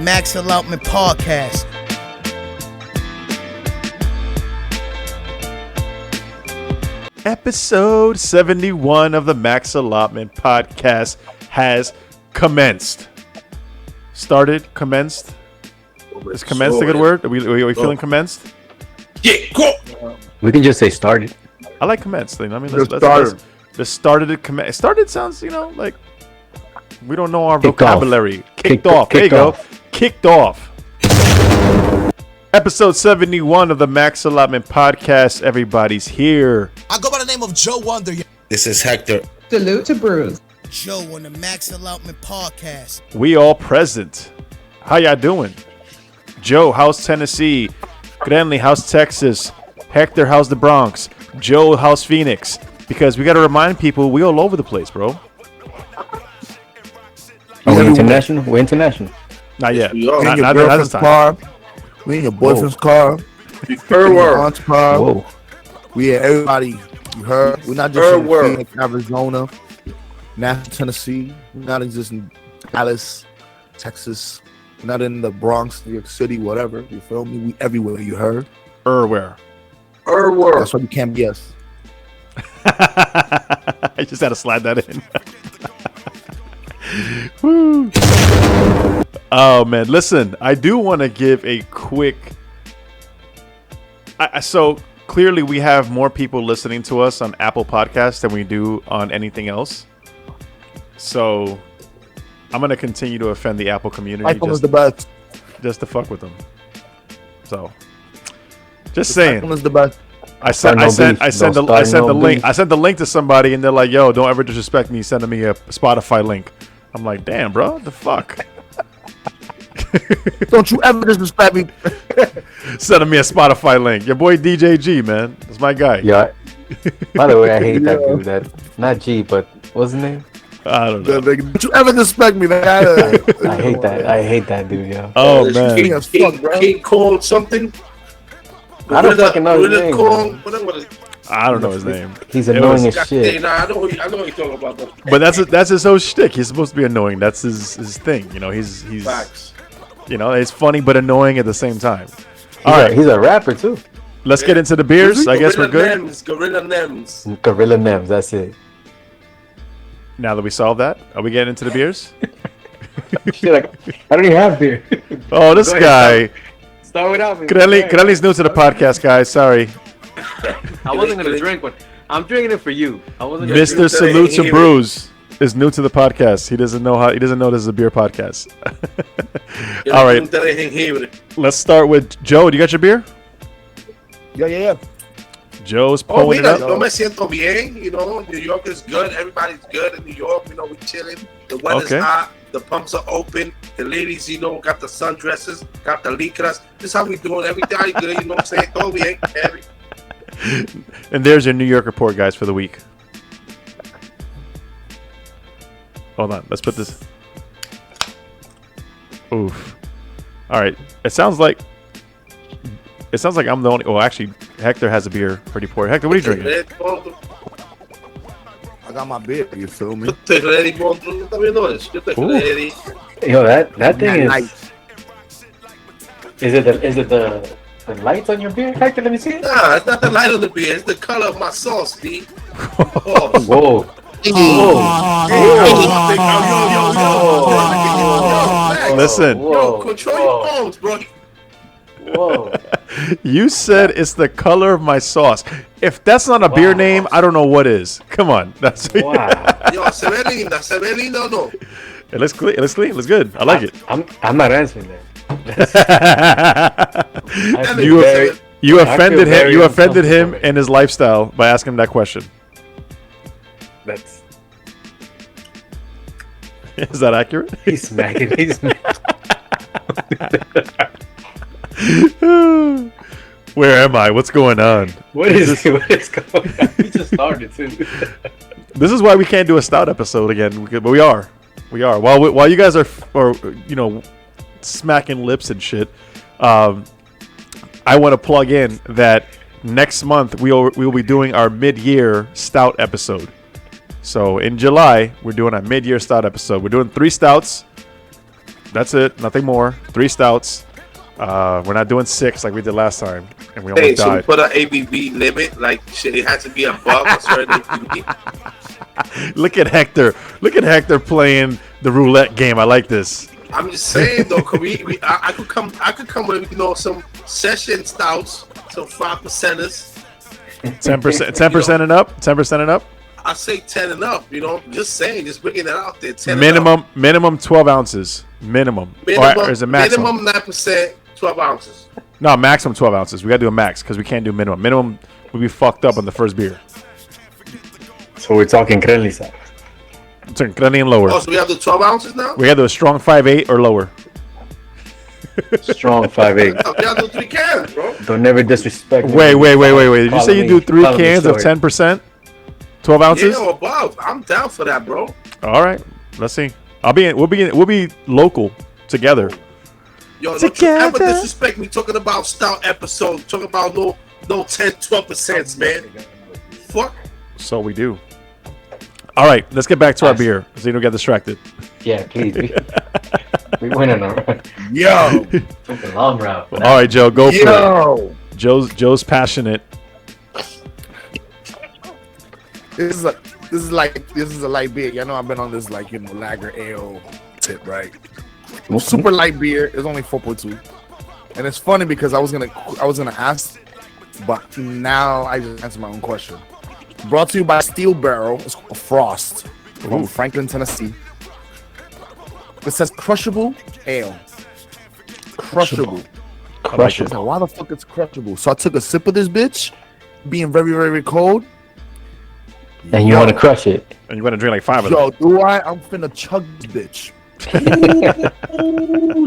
Max Allotment Podcast. Episode 71 of the Max Allotment Podcast has commenced. Started? Commenced? Is commenced a good word? Are we feeling commenced? Yeah, go. We can just say started. I like commenced. I mean, let's started it. Started sounds, like we don't know our vocabulary. Kicked off. There you go. Kicked off. Episode 71 of the Max Allotment Podcast. Everybody's here. I go by the name of Joe Wonder. This is Hector. Salute to Bruce. Joe on the Max Allotment Podcast. We all present. How y'all doing? Joe, how's Tennessee? Crenly, how's Texas? Hector, how's the Bronx? Joe, how's Phoenix? Because we got to remind people we all over the place, bro. Are we international? We're international. Not yet. We in Not your this girlfriend's time. car. We in your boyfriend's car. We in your aunt's car. Whoa. We in everybody. You heard? We're not just in Phoenix, Arizona, Nashville, Tennessee. We're not just in Dallas, Texas. We're not in the Bronx, New York City, whatever. You feel me? We everywhere. You heard? Where? That's why you can't be us. I just had to slide that in. Woo. Oh man, listen, I do want to give a quick. So clearly, we have more people listening to us on Apple Podcasts than we do on anything else. So I'm gonna continue to offend the Apple community. iPhone is the best. Just to fuck with them. So, just saying. iPhone is the best. I sent the link to somebody, and they're like, "Yo, don't ever disrespect me sending me a Spotify link." I'm like, "Damn, bro, what the fuck." Don't you ever disrespect me. Sending me a Spotify link. Your boy DJ G, man, that's my guy. Yeah. By the way, I hate that dude. That not G, but what's his name? I don't know. Don't you ever disrespect me, man. I hate that. I hate that dude, yo. Oh man, King Kong something. I don't fucking know his name. I don't know his name. He's annoying as shit. I know what you're talking about. Though. But that's his whole shtick. He's supposed to be annoying. That's his thing. He's Facts. It's funny but annoying at the same time. He's a rapper too. Let's get into the beers. I guess we're good. Gorilla Nems. Gorilla Nems. That's it. Now that we solved that, are we getting into the beers? Shit, I don't even have beer. Oh, this guy. Start without me. Crenly's new to the podcast, guys. Sorry. I wasn't gonna drink one. I'm drinking it for you. Mr. Salute to Brews is new to the podcast. He doesn't know this is a beer podcast. All right. Let's start with Joe. Do you got your beer? Yeah. Joe's pulling it up. No me siento bien. New York is good. Everybody's good in New York. We chilling. The weather's hot. The pumps are open. The ladies, got the sundresses, got the licras. This is how we doing. Everybody good. You know what I'm saying? Todo bien. And there's your New York report, guys, for the week. Hold on. Let's put this. Oof. All right. It sounds like I'm the only. Oh, actually, Hector has a beer pretty poor. Hector, what are you drinking? I got my beer. You feel me? Yo, that thing is. Nice. Is it the lights on your beer, Hector? Let me see it. Nah, it's not the light of the beer. It's the color of my sauce, B. Whoa. Listen. Yo, control your phones, bro. Whoa. You said it's the color of my sauce. If that's not a beer name, I don't know what is. Come on. That's wow. Yo, se ve linda o no? It looks clean. It looks clean. It looks good. I like it. I'm not answering that. You offended him. You offended him and his lifestyle by asking him that question. Is that accurate? He's smacking. Where am I? What's going on? What is going on? We just started too. This is why we can't do a stout episode again, but we are. While you guys are smacking lips and shit. I want to plug in that next month we will be doing our mid-year stout episode. So in July, we're doing a mid-year stout episode. We're doing 3 stouts. That's it. Nothing more. 3 stouts. We're not doing 6 like we did last time, and we almost So we died. put an ABV limit, like shit, it has to be above a certain ABV. Look at Hector. Look at Hector playing the roulette game. I like this. I'm just saying though, cause I could come with some session stouts, some 5%ers. 10%, 10% and up. 10% and up. I say 10 and up. Just saying, just bringing that out there. 10 Minimum 12 ounces. Minimum. Or is it maximum? Minimum 9%, 12 ounces. No, maximum 12 ounces. We gotta do a max because we can't do minimum. Minimum would be fucked up on the first beer. So we're talking Crenly size. Turn Crenly and lower. Oh, so we have the 12 ounces now? We gotta do a strong 5.8 or lower. Strong 5.8. We have to do 3 cans, bro. Don't never disrespect. Wait. Did you say you do 3 cans of 10%? 12 ounces? Yeah, or above. I'm down for that, bro. All right. Let's see. We'll be local together. Yo, don't you ever disrespect me talking about stout episode, talking about no 10, 12%, man. Fuck. So we do. All right, let's get back to our beer so you don't get distracted. Yeah, please. We went on a run. Yo, Took a long route. All right, Joe, go for yo. it. Joe's passionate. This is a light beer. You know, I've been on this lager ale tip, right? Super light beer. It's only 4.2, and it's funny because I was gonna ask, but now I just answered my own question. Brought to you by Steel Barrel. It's called Frost from Franklin, Tennessee. It says crushable ale. Crushable. Crushable. Why the fuck it's crushable? So I took a sip of this bitch, being very, very cold. And you want to crush it. And you want to drink like 5 of them. Yo, do I? I'm finna chug this bitch.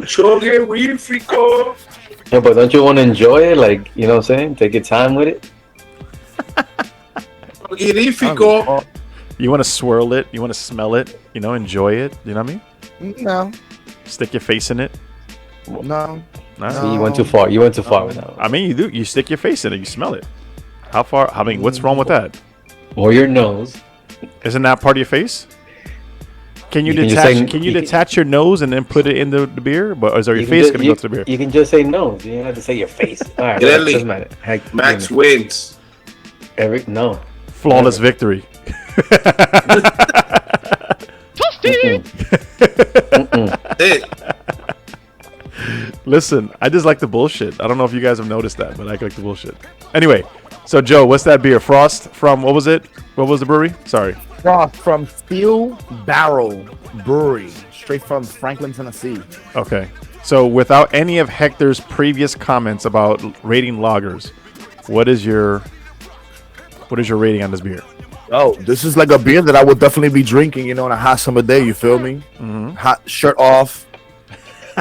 Chug it, real frico. Yeah, but don't you want to enjoy it? Like, you know what I'm saying? Take your time with it. Get it, frico. You want to swirl it. You want to smell it. Enjoy it. You know what I mean? No. Stick your face in it. No. See, you went too far. You went too far with that one. I mean, you do. You stick your face in it. You smell it. How far? I mean, what's wrong with that? Or your nose. Isn't that part of your face? Can you detach your nose and then put it in the beer? But is your face going to go to the beer? You can just say nose. You don't have to say your face. All right. Clearly. Doesn't matter. Max wins. Eric, no. Flawless victory. Listen, I just like the bullshit. I don't know if you guys have noticed that, but I like the bullshit. Anyway, so Joe, what's that beer? Frost from, what was it? What was the brewery? Sorry. Frost from Steel Barrel Brewery, straight from Franklin, Tennessee. Okay. So without any of Hector's previous comments about rating lagers, what is your rating on this beer? Oh, this is like a beer that I would definitely be drinking, on a hot summer day. You feel me? Mm-hmm. Hot shirt off.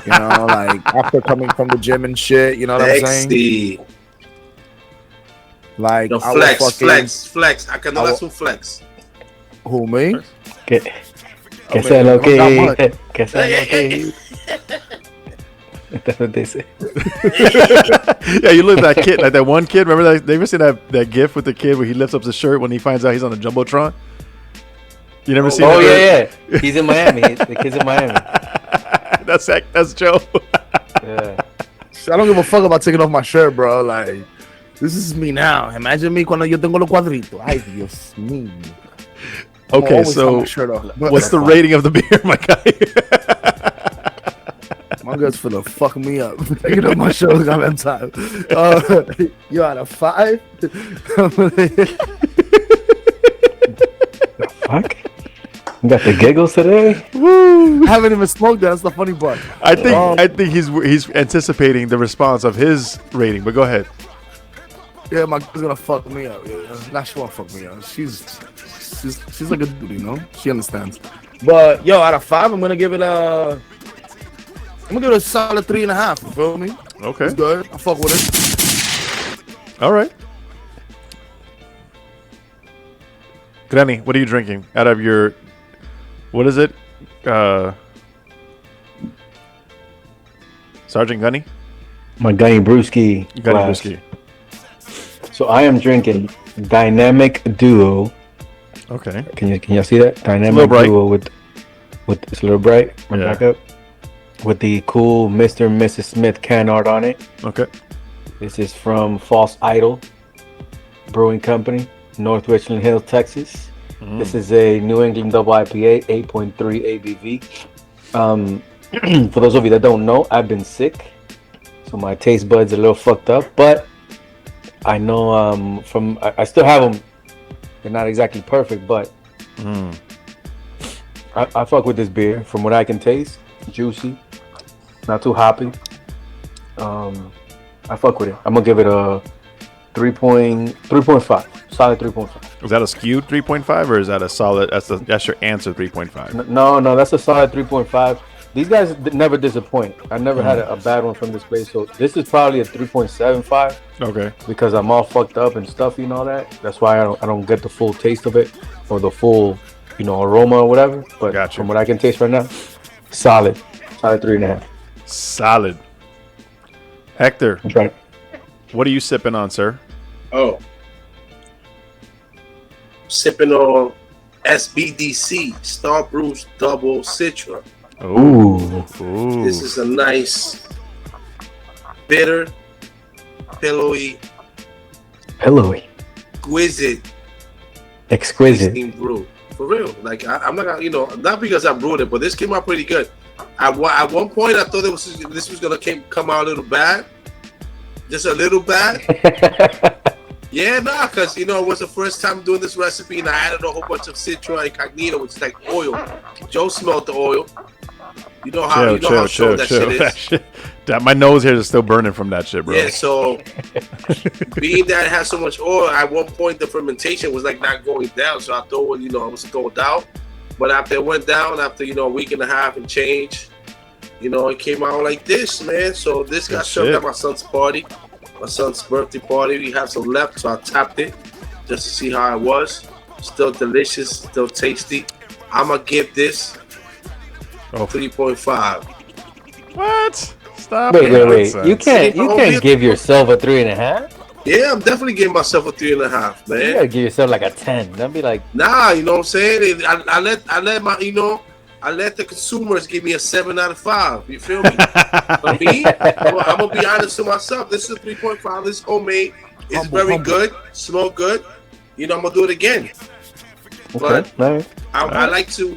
Like after coming from the gym and shit. You know what I'm saying? Like, no, flex. I can know that's some flex. Who, me? Que sea lo que. Que sea lo que. That's what they say. Yeah, you look at that kid, like that one kid. Remember that? They ever seen that gif with the kid where he lifts up his shirt when he finds out he's on the jumbotron? You never seen? Oh yeah. He's in Miami. The kid's in Miami. That's Joe. Yeah. I don't give a fuck about taking off my shirt, bro. Like, this is me now. Imagine me cuando yo tengo los cuadritos. Ay, Dios mío. Okay, so what's the rating of the beer, my guy? My girl's finna fuck me up. Taking off my shirt on time. You out of 5? Fuck. You got the giggles today? Woo! I haven't even smoked that. That's the funny part. I think he's anticipating the response of his rating, but go ahead. Yeah, my girl's gonna fuck me up. Yeah. Nah, she won't fuck me up. She's like a dude, She understands. But yo, out of 5, I'm gonna give it a solid 3.5. You feel me? Okay. It's good. I fuck with it. All right. Crenly, what are you drinking out of your? What is it? Sergeant Gunny? My Gunny Brewski. Gunny Brewski. So I am drinking Dynamic Duo Okay. Can y'all see that? Dynamic duo with it's a little bright. Back up. With the cool Mr. and Mrs. Smith can art on it. Okay. This is from False Idol Brewing Company, North Richland Hills, Texas. This is a New England double IPA, 8.3 ABV. For those of you that don't know, I've been sick, so my taste buds are a little fucked up. But I know I still have them. They're not exactly perfect, but I fuck with this beer. From what I can taste, juicy, not too hoppy. I fuck with it. I'm gonna give it a 3.5, solid 3.5. Is that a skewed 3.5 or is that a solid? That's your answer 3.5. No, that's a solid 3.5. These guys never disappoint. I never had a bad one from this place, so this is probably a 3.75. Okay. Because I'm all fucked up and stuffy and all that. That's why I don't get the full taste of it or the full, aroma or whatever. But from what I can taste right now, solid 3.5. Solid. Hector, that's right. What are you sipping on, sir? Oh, sipping on SBDC Star Brews Double Citra. Ooh. This is a nice, bitter, pillowy, exquisite brew. For real. Like I'm not gonna, not because I brewed it, but this came out pretty good. At one point, I thought this was gonna come out a little bad, just a little bad. Yeah, because it was the first time doing this recipe, and I added a whole bunch of Citra Incognito, which is like oil. Joe smelled the oil. You know how strong that shit is. My nose here is still burning from that shit, bro. Yeah, so being that it has so much oil, at one point the fermentation was like not going down. So I thought, I was stalled out. But after it went down, after a week and a half and change, it came out like this, man. So this got served at my son's party, my son's birthday party. We have some left, so I tapped it just to see how it was. Still delicious, still tasty. I'm gonna give this 3.5. What? Stop. Wait. You can't give yourself a 3.5. Yeah, I'm definitely giving myself a 3.5, man. You gotta give yourself like a 10. That'd be like, nah, you know what I'm saying? I let the consumers give me a 7 out of 5. You feel me? For me, I'm gonna be honest to myself. This is a 3.5. This is homemade. It's very good. Smell good. I'm gonna do it again. But I like to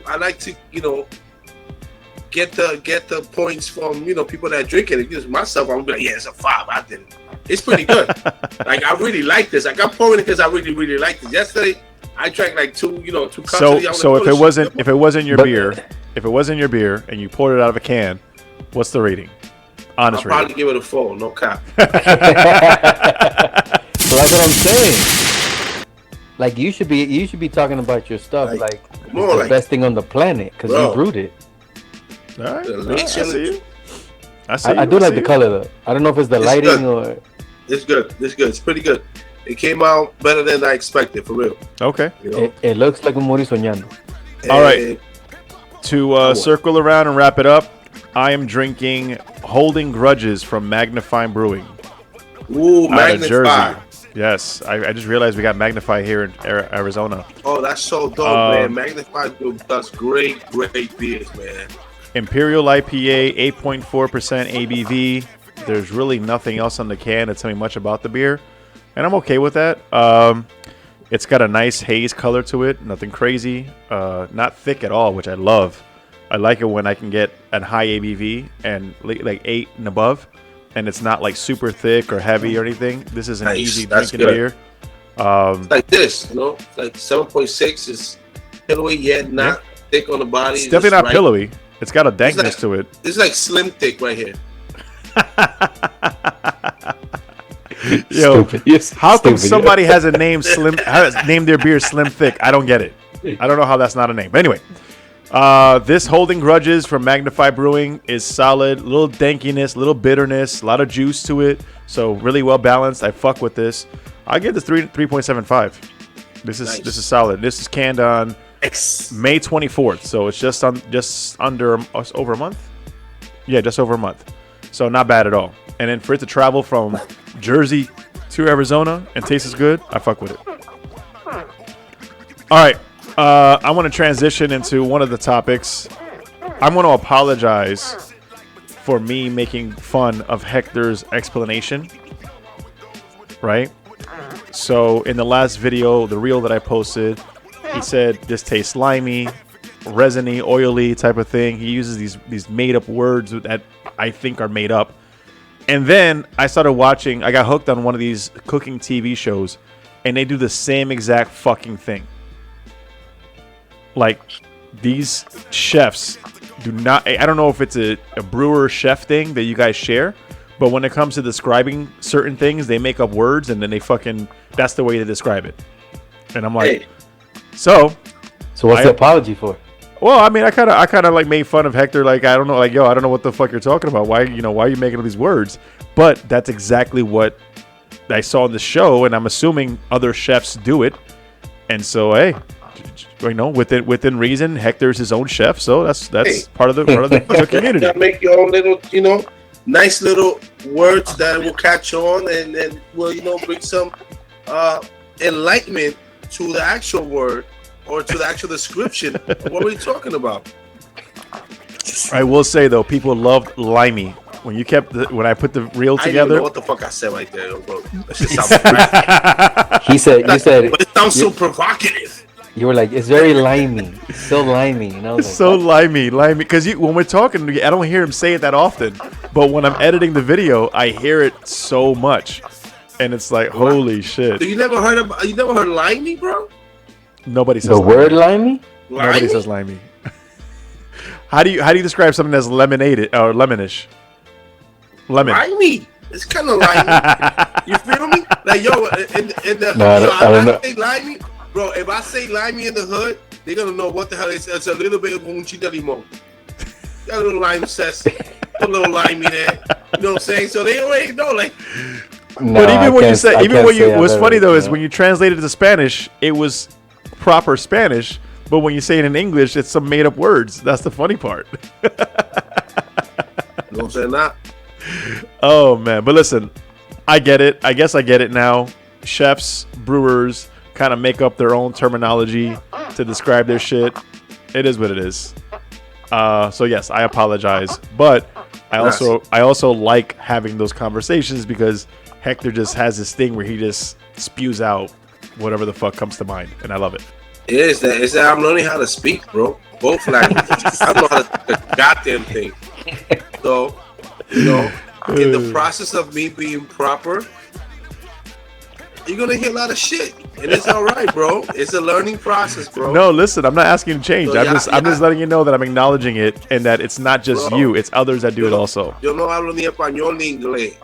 get the points from people that drink it. Just myself, I'm gonna be like, yeah, it's a 5. I didn't. It's pretty good. Like I really like this. Like I'm pouring it because I really, really like this. Yesterday, I drank like 2 cups. So if it wasn't your beer, and you poured it out of a can, what's the rating? Honest rating. I'll probably give it a 4. No cap. So that's what I'm saying. Like you should be talking about your stuff like it's the best thing on the planet because you brewed it. All right. I see you. I do like the color though. I don't know if it's the lighting or. It's good. It's pretty good. It came out better than I expected, for real. Okay. It looks like un morir soñando. All right. To circle around and wrap it up, I am drinking Holding Grudges from Magnify Brewing. Ooh, Magnify. Jersey. Yes, I just realized we got Magnify here in Arizona. Oh, that's so dope, man. Magnify does great beers, man. Imperial IPA, 8.4% ABV. There's really nothing else on the can to tell me much about the beer, and I'm okay with that. It's got a nice haze color to it, nothing crazy, not thick at all, which I love. I like it when I can get a high ABV and like 8 and above, and it's not like super thick or heavy or anything. This is an easy drinking beer. It's like this, like 7.6 is pillowy yet not thick on the body. It's definitely not pillowy. It's got a dankness to it. It's like slim thick right here. Yo, how come somebody has a name named their beer Slim Thick? I don't get it. I don't know how that's not a name. But anyway, this Holding Grudges from Magnify Brewing is solid. Little dankiness, little bitterness, a lot of juice to it. So really well balanced. I fuck with this. I give this 3.75. This is solid. This is canned on May 24th. So it's just over a month. Yeah, just over a month. So not bad at all. And then for it to travel from Jersey to Arizona and taste as good, I fuck with it. All right, I want to transition into one of the topics. I'm going to apologize for me making fun of Hector's explanation. Right? So in the last video, the reel that I posted, he said this tastes limey, resiny, oily type of thing. He uses these made up words that I think are made up. And then I started watching, I got hooked on one of these cooking TV shows, and they do the same exact fucking thing. Like, these chefs do not, I don't know if it's a brewer chef thing that you guys share, but when it comes to describing certain things, they make up words and then they fucking, that's the way to describe it. And I'm like, so what's the apology for? Well, I mean, I kind of like made fun of Hector. Like, I don't know, like, yo, I don't know what the fuck you're talking about. Why are you making all these words? But that's exactly what I saw in the show, and I'm assuming other chefs do it. And so, hey, within reason, Hector's his own chef, so that's part of the community. You make your own little, nice little words that will catch on and will, bring some enlightenment to the actual word or to the actual description of what we're talking about. I will say though, people loved limey when when I put the reel together. I don't know what the fuck I said right there, bro. That shit sounds provocative. You said, but it sounds so provocative. You were like, it's very limey. It's so limey. It's like, so limey. Because when we're talking, I don't hear him say it that often. But when I'm editing the video, I hear it so much. And it's like, holy shit. So you never heard limey, bro? Nobody says the limey. Word limey? Nobody says limey. How do you describe something that's lemonade or lemonish? Lemon. Limey. It's kind of limey. You feel me? Like, yo, I say limey. Bro, if I say limey in the hood, they're going to know what the hell it is. It's a little bit of un chita limon. Got a little lime zest, a little limey there. You know what I'm saying? So they already know, like. No, but even when you say, what's funny though is when you translate it to Spanish, it was proper Spanish. But when you say it in English, it's some made up words. That's the funny part. No, say not. Oh man, but listen, I get it. I guess I get it now. Chefs, brewers kind of make up their own terminology to describe their shit. It is what it is. So yes, I apologize, but I also like having those conversations because Hector just has this thing where he just spews out whatever the fuck comes to mind, and I love it. It's that I'm learning how to speak, bro. Both languages. I know how to do the goddamn thing. So, in the process of me being proper, you're gonna hear a lot of shit, and it's all right, bro. It's a learning process, bro. No, listen, I'm not asking you to change. So, I'm just letting you know that I'm acknowledging it, and that it's not just you; it's others that do it also. Yo no hablo ni español ni inglés.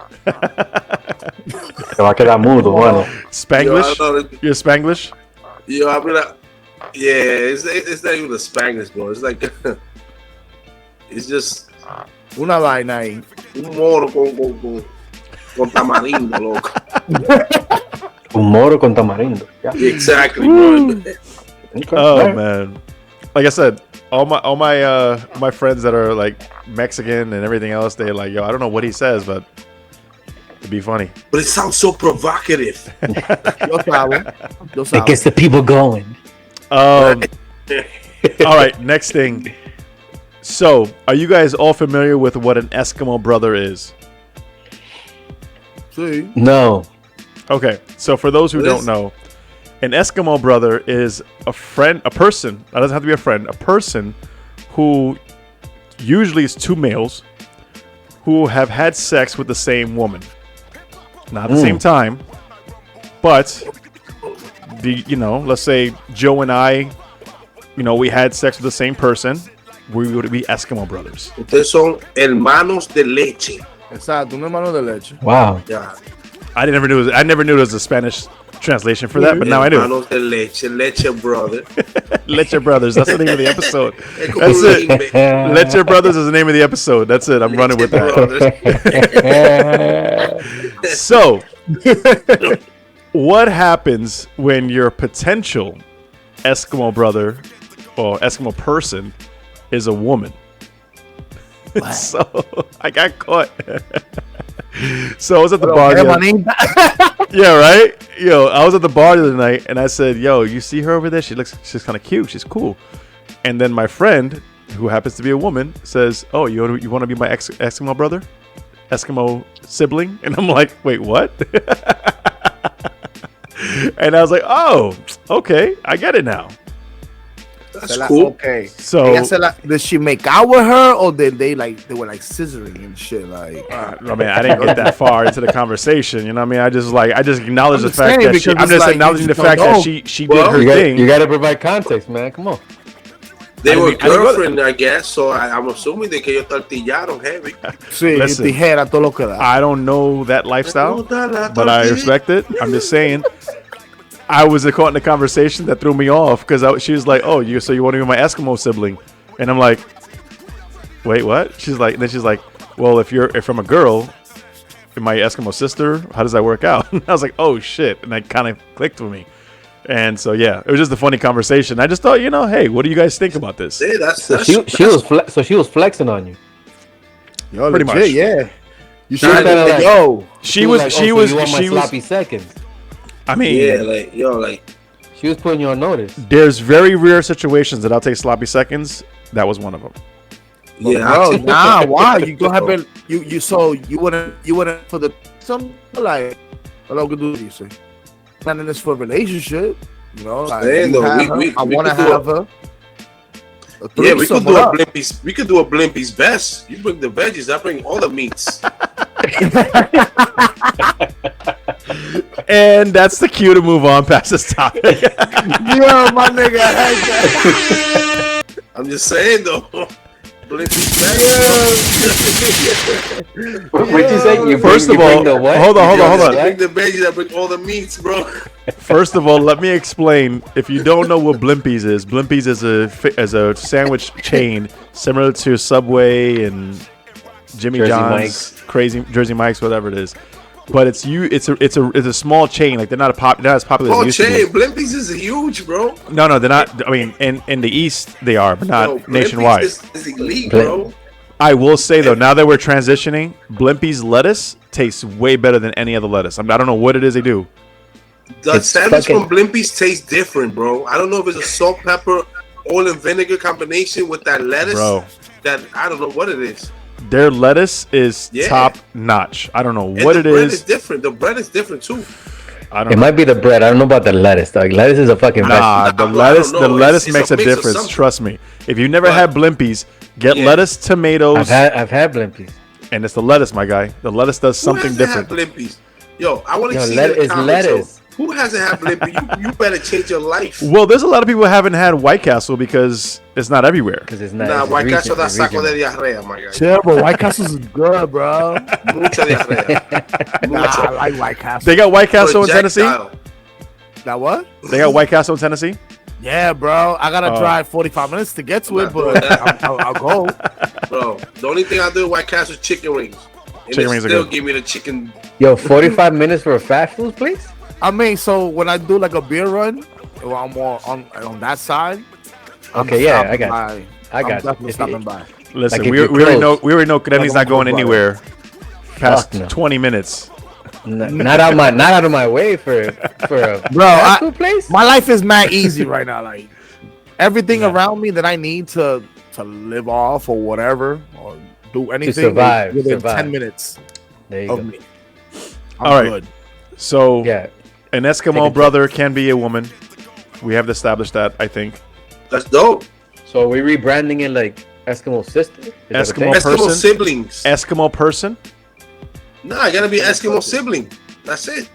Te va a quedar mudo, bueno. Spanglish? You're Spanglish? Yo, I'm gonna. Yeah, it's not even the Spanglish, bro. It's like it's just una vaina ahí. Un moro con tamarindo, loco. Un moro con tamarindo. Yeah. Exactly, bro. Oh man, like I said, all my friends that are like Mexican and everything else, they're like, yo, I don't know what he says, but it'd be funny. But it sounds so provocative. It gets the people going. All right, next thing. So, are you guys all familiar with what an Eskimo brother is? See? No. Okay, so for those who don't know, an Eskimo brother is a person, that doesn't have to be a friend, a person who usually is two males who have had sex with the same woman. Not at the same time, but let's say Joe and I, we had sex with the same person, we would be Eskimo brothers. Ustedes son hermanos de leche. Exacto, un hermano de leche. Wow. Yeah. I never knew there was a Spanish translation for that, but now I do. Hermanos de leche, Leche brother. Leche Brothers, that's the name of the episode. That's it. Leche Brothers is the name of the episode. That's it. I'm running with that. So, what happens when your potential Eskimo brother or Eskimo person is a woman? So I got caught. So I was at the bar. Yeah, right? Yo, I was at the bar the other night, and I said, yo, you see her over there? She's kind of cute. She's cool. And then my friend, who happens to be a woman, says, oh, you want to be my Eskimo brother? Eskimo sibling? And I'm like, wait, what? And I was like, oh, okay, I get it now. That's cool. Okay. So did she make out with her, or did they were like scissoring and shit? Like, I mean, I didn't get that far into the conversation. You know what I mean? I just acknowledge the fact that acknowledging the fact that she did her thing. You got to provide context, man. Come on. They were girlfriend, I guess. So I'm assuming que ellos tortillaron heavy. Sí, tijera todo lo que da. I don't know that lifestyle, but I respect it. I'm just saying. I was caught in a conversation that threw me off because she was like, "Oh, you want to be my Eskimo sibling?" And I'm like, "Wait, what?" She's like, "Well, if I'm a girl, am I Eskimo sister? How does that work out?" And I was like, "Oh shit!" And that kind of clicked with me. And so yeah, it was just a funny conversation. I just thought, hey, what do you guys think about this? Yeah, she was flexing on you. Yo, pretty legit, much, yeah. You should have been like, yo. She was sloppy seconds. I mean, yeah, she was putting you on notice. There's very rare situations that I'll take sloppy seconds. That was one of them. Yeah, bro, nah, why? You don't have you wouldn't for the some like what could do you say? Not in this for a relationship, like I want to have her. Yeah, we could do a Blimpies. We could do a Blimpies best. You bring the veggies, I bring all the meats. And that's the cue to move on past this topic. Yo, my nigga. I'm just saying though. Blimpies best. What'd you say? First of all, hold on. Bring the veggies, I bring all the meats, bro. First of all, let me explain. If you don't know what Blimpies is a sandwich chain similar to Subway and Jimmy Jersey John's, Mike's. Crazy Jersey Mike's, whatever it is. But it's a small chain. Like they're not as popular as they used to be. Blimpies is huge, bro. No, they're not. I mean, in the East they are, but not nationwide. Is elite, bro. I will say though, now that we're transitioning, Blimpies lettuce tastes way better than any other lettuce. I don't know what it is they do. The sandwich from Blimpies tastes different, bro. I don't know if it's a salt, pepper, oil, and vinegar combination with that lettuce. Bro, that I don't know what it is. Their lettuce is top notch. I don't know what it is. The bread is different. The bread is different too. It might be the bread. I don't know about the lettuce. Like lettuce is a fucking vegetable. The lettuce makes a difference. Trust me. If you've never had Blimpies, get lettuce, tomatoes. I've had Blimpies, and it's the lettuce, my guy. The lettuce does something different. Blimpies? Yo, I want to see it's lettuce. Who hasn't had Blimpies? You better change your life. Well, there's a lot of people who haven't had White Castle because it's not everywhere. Because it's not. Nah, White Castle da saco de diarrea, my guy. Yeah, but White Castle's is good, bro. Mucha diarrea. Nah, I like White Castle. They got White Castle in Tennessee? That what? They got White Castle in Tennessee? Yeah, bro. I gotta drive 45 minutes to get to it, but I'll go. Bro, the only thing I do with White Castle is chicken wings. And chicken wings still are good. Give me the chicken. Yo, 45 minutes for a fast food, please? I mean, so when I do like a beer run, I'm more on that side. Okay, yeah, I got you. I got definitely stopping by. Listen, Like we already know Crenly's not going anywhere past 20 minutes. Not out of my way for a fast food place. My life is mad easy right now. Like everything around me that I need to live off or whatever or do anything to survive within 10 minutes there you of go. me. All right. Good. So Yeah. an Eskimo brother can be a woman. We have established that, I think. That's dope. So are we rebranding it like Eskimo sister? Eskimo Eskimo person? siblings. Eskimo person? Nah, I gotta be Eskimo sibling. That's it.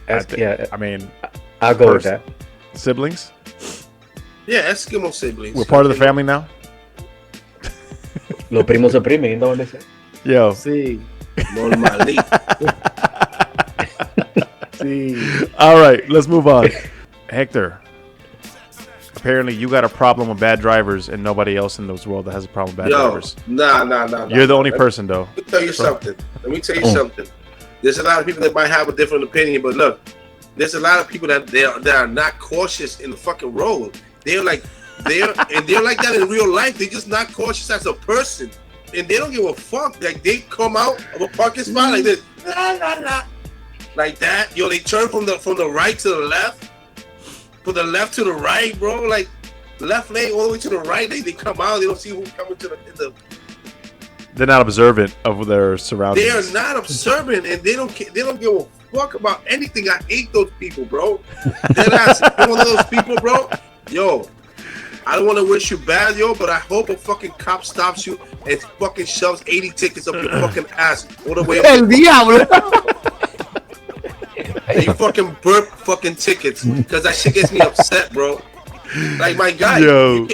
I mean, I'll go with that. siblings? Yeah, Eskimo siblings. We're part of the family now? Los primos se oprimen, ¿dónde se? Yo. Sí. Normalito. Sí. All right, let's move on. Hector, apparently you got a problem with bad drivers and nobody else in this world that has a problem with bad drivers. Nah. You're the only person, though. Let me tell you something. There's a lot of people that might have a different opinion, but look, there's a lot of people that are not cautious in the fucking road. They're like that in real life. They're just not cautious as a person, and they don't give a fuck. Like they come out of a parking spot like this. Like like that. Yo, they turn from the right to the left, from the left to the right, bro. Like left lane all the way to the right. They come out. They don't see who's coming to the. They're not observant of their surroundings. They are not observant, and they don't give a fuck about anything. I hate those people, bro. They're not one of those people, bro. Yo, I don't want to wish you bad, yo, but I hope a fucking cop stops you and fucking shoves 80 tickets up your fucking ass all the way up. El diablo. And you fucking burp fucking tickets, because that shit gets me upset, bro. Like, my guy, yo,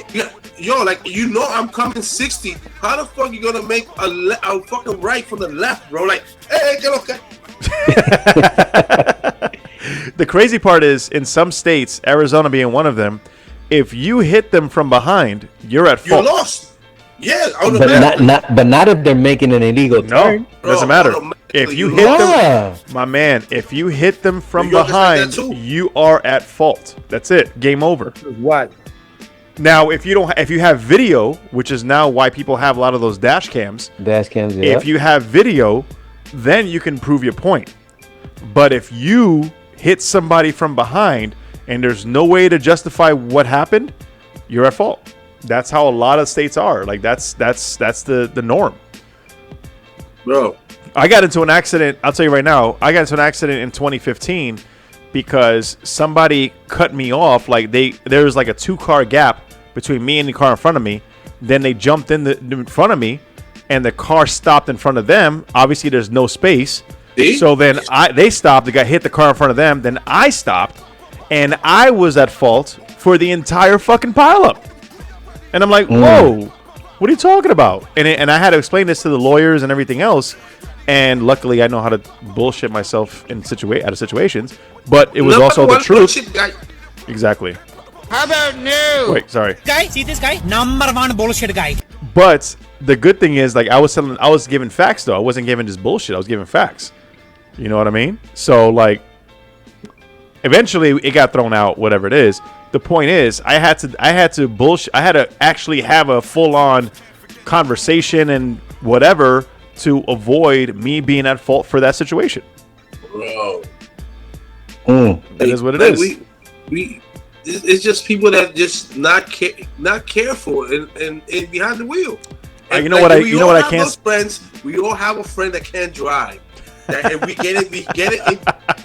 like, you know I'm coming 60. How the fuck you gonna make a fucking right from the left, bro? Like, hey, get okay. The crazy part is, in some states, Arizona being one of them, if you hit them from behind, you're at fault. You're lost. Yeah, but not if they're making an illegal turn. No, doesn't matter. If you hit them, my man, if you hit them from behind, you are at fault. That's it. Game over. What? Now, if you have video, which is now why people have a lot of those dash cams. Dash cams, yeah. If you have video, then you can prove your point. But if you hit somebody from behind and there's no way to justify what happened, you're at fault. That's how a lot of states are. Like that's the norm. Bro, I got into an accident. I'll tell you right now. I got into an accident in 2015 because somebody cut me off. Like there was like a 2-car gap between me and the car in front of me. Then they jumped in front of me, and the car stopped in front of them. Obviously, there's no space. See? So then they stopped. They got hit the car in front of them. Then I stopped, and I was at fault for the entire fucking pileup. And I'm like, whoa, what are you talking about? And I had to explain this to the lawyers and everything else. And luckily, I know how to bullshit myself out of situations. But it was also the truth. Exactly. How about new? Wait, sorry. Guy, see this guy? Number one bullshit guy. But the good thing is, like I was giving facts though. I wasn't giving just bullshit. I was giving facts. You know what I mean? So like, eventually it got thrown out. Whatever it is. The point is, I had to bullshit. I had to actually have a full-on conversation and whatever to avoid me being at fault for that situation. Bro, That is what it is. It's just people that just not careful and behind the wheel. And you know what I can't. Friends, we all have a friend that can't drive. That if we get it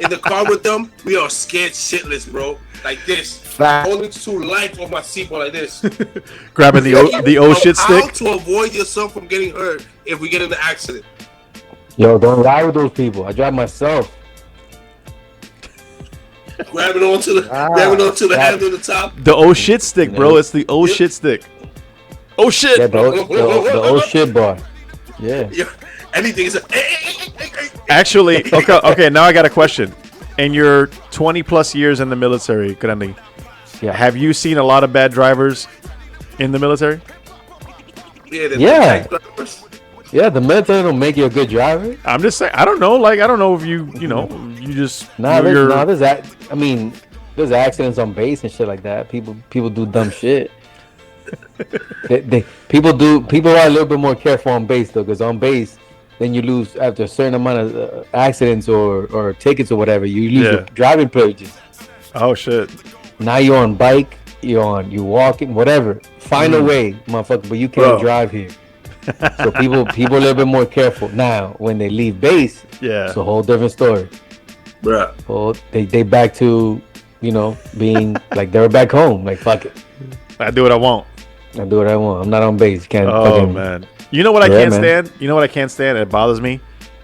in the car with them, we are scared shitless, bro. Like this, holding to life on my seatbelt like this, Grabbing the old shit stick. How to avoid yourself from getting hurt if we get in an accident? Yo, don't ride with those people. I drive myself. Grabbing onto the handle on the top. The old shit stick, bro. It's the old shit stick. Oh shit! Yeah, the old shit bar. Yeah. Anything is Actually, okay. Now I got a question. In your 20 plus years in the military, Crenly, have you seen a lot of bad drivers in the military? Yeah. Yeah, the military don't make you a good driver. I'm just saying. I don't know. Like, I don't know if you just. There's accidents on base and shit like that. People do dumb shit. People are a little bit more careful on base though, because on base, then you lose after a certain amount of accidents or tickets or whatever. You lose your driving privileges. Oh shit! Now you're on bike, you walking, whatever. Find a way, motherfucker. But you can't drive here. So people a little bit more careful. Now when they leave base, it's a whole different story. Bruh. Well, they back to being like they were back home. Like fuck it. I do what I want. I do what I want. I'm not on base. Can't. Oh man. You know what I can't stand? You know what I can't stand? It bothers me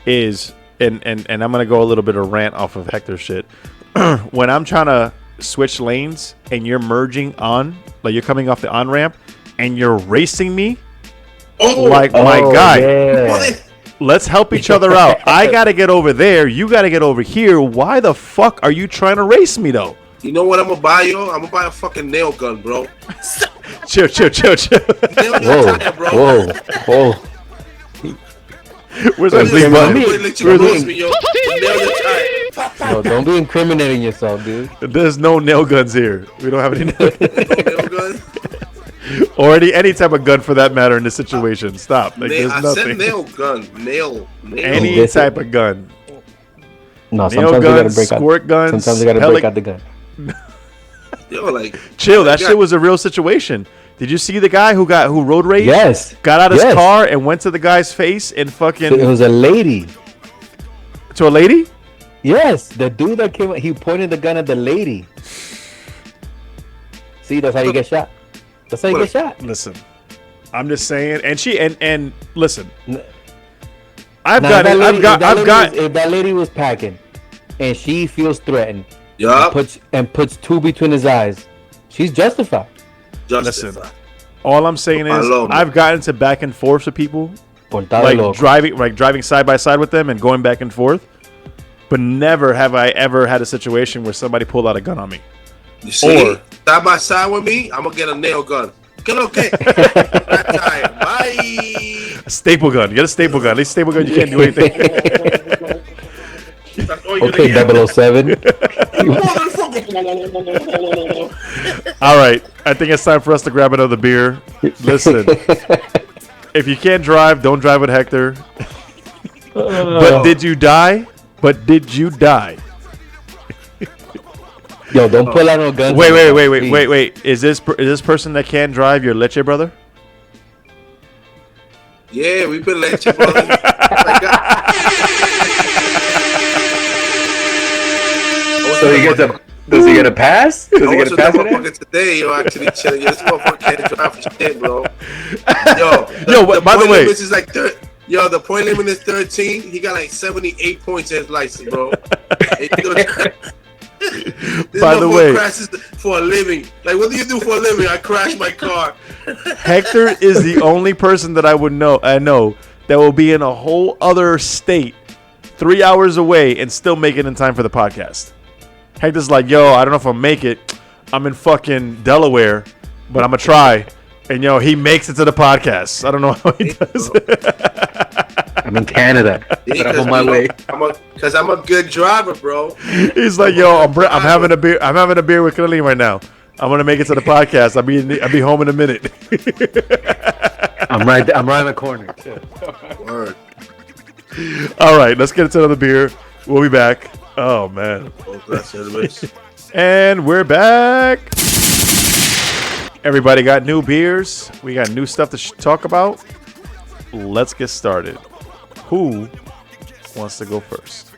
is, and I'm gonna go a little bit of rant off of Hector shit. When I'm trying to switch lanes and you're merging on, like you're coming off the on ramp and you're racing me, my guy. Yeah. Let's help each other out. I gotta get over there. You gotta get over here. Why the fuck are you trying to race me though? You know what I'm gonna buy, yo? I'm gonna buy a fucking nail gun, bro. Chill. Whoa. Where's that bleed button? No, don't be incriminating yourself, dude. There's no nail guns here. We don't have any nail guns. Or any type of gun for that matter in this situation. Stop. Like, there's nothing. I said nail gun. Nail. Any type of gun. No, nail sometimes guns, you gotta break squirt out. guns. Sometimes you gotta break out the gun. Yo, like chill. That shit was a real situation. Did you see the guy who road rage? Yes. Got out his car and went to the guy's face and fucking. It was a lady. To a lady? Yes, the dude that came. He pointed the gun at the lady. See, that's how you get shot. That's how you get shot. Listen, I'm just saying. And she and listen. If If that lady was packing, and she feels threatened, and puts two between his eyes, she's justified. Listen, all I'm saying is I've gotten to back and forth with people, driving side by side with them and going back and forth, but never have I ever had a situation where somebody pulled out a gun on me. You see, side by side with me, I'm gonna get a nail gun. Okay. Bye. A staple gun. Get a staple gun. At least staple gun, you can't do anything. Okay, 007. All right. I think it's time for us to grab another beer. Listen, if you can't drive, don't drive with Hector. But did you die? Yo, don't pull out no guns. Wait. Is this person that can't drive your Leche brother? Yeah, we've been Leche brothers. So he gets a. Does he get a pass? Does he get a pass today? Yo, actually chilling. This motherfucker can't drive for shit, bro. By the way, is like the point limit is 13. He got like 78 points in his license, bro. By the way, crashes for a living. Like, what do you do for a living? I crash my car. Hector is the only person that I know that will be in a whole other state, 3 hours away, and still make it in time for the podcast. Hector's like, yo, I don't know if I'll make it. I'm in fucking Delaware, but I'm gonna try. And he makes it to the podcast. I don't know how he does. I'm in Canada, but I'm on my way. Because I'm a good driver, bro. He's like, yo, I'm having a beer. I'm having a beer with Crenly right now. I'm gonna make it to the podcast. I'll be home in a minute. I'm right in the corner. Word. All right, let's get into another beer. We'll be back. Oh man. And we're back. Everybody got new beers. We got new stuff to talk about. Let's get started. Who wants to go first?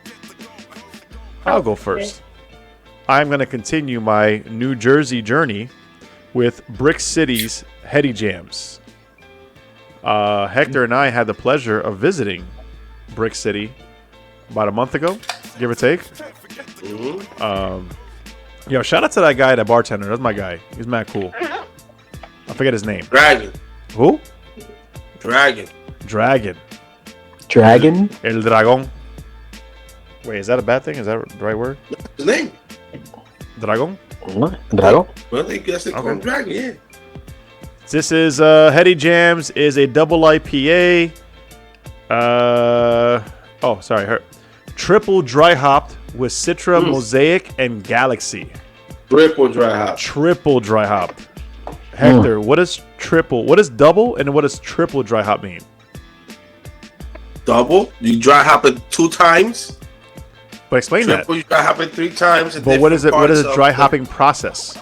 I'll go first. I'm going to continue my New Jersey journey with Brick City's Heady Jams. Hector and I had the pleasure of visiting Brick City about a month ago, give or take. Shout out to that guy, that bartender. That's my guy. He's mad cool. I forget his name. Dragon. Who? Dragon. El Dragón. Wait, is that a bad thing? Is that the right word? His name? Dragón? Drago? Well, they guess they call him Dragon, yeah. This is Heady Jams is a double IPA. Triple dry hopped with Citra, Mosaic, and Galaxy. Triple dry hopped. Hector, what is triple? What is double and what does triple dry hop mean? Double? You dry hop it 2 times. But explain Triple, you dry hop it 3 times. But what is it? What is a dry hopping process?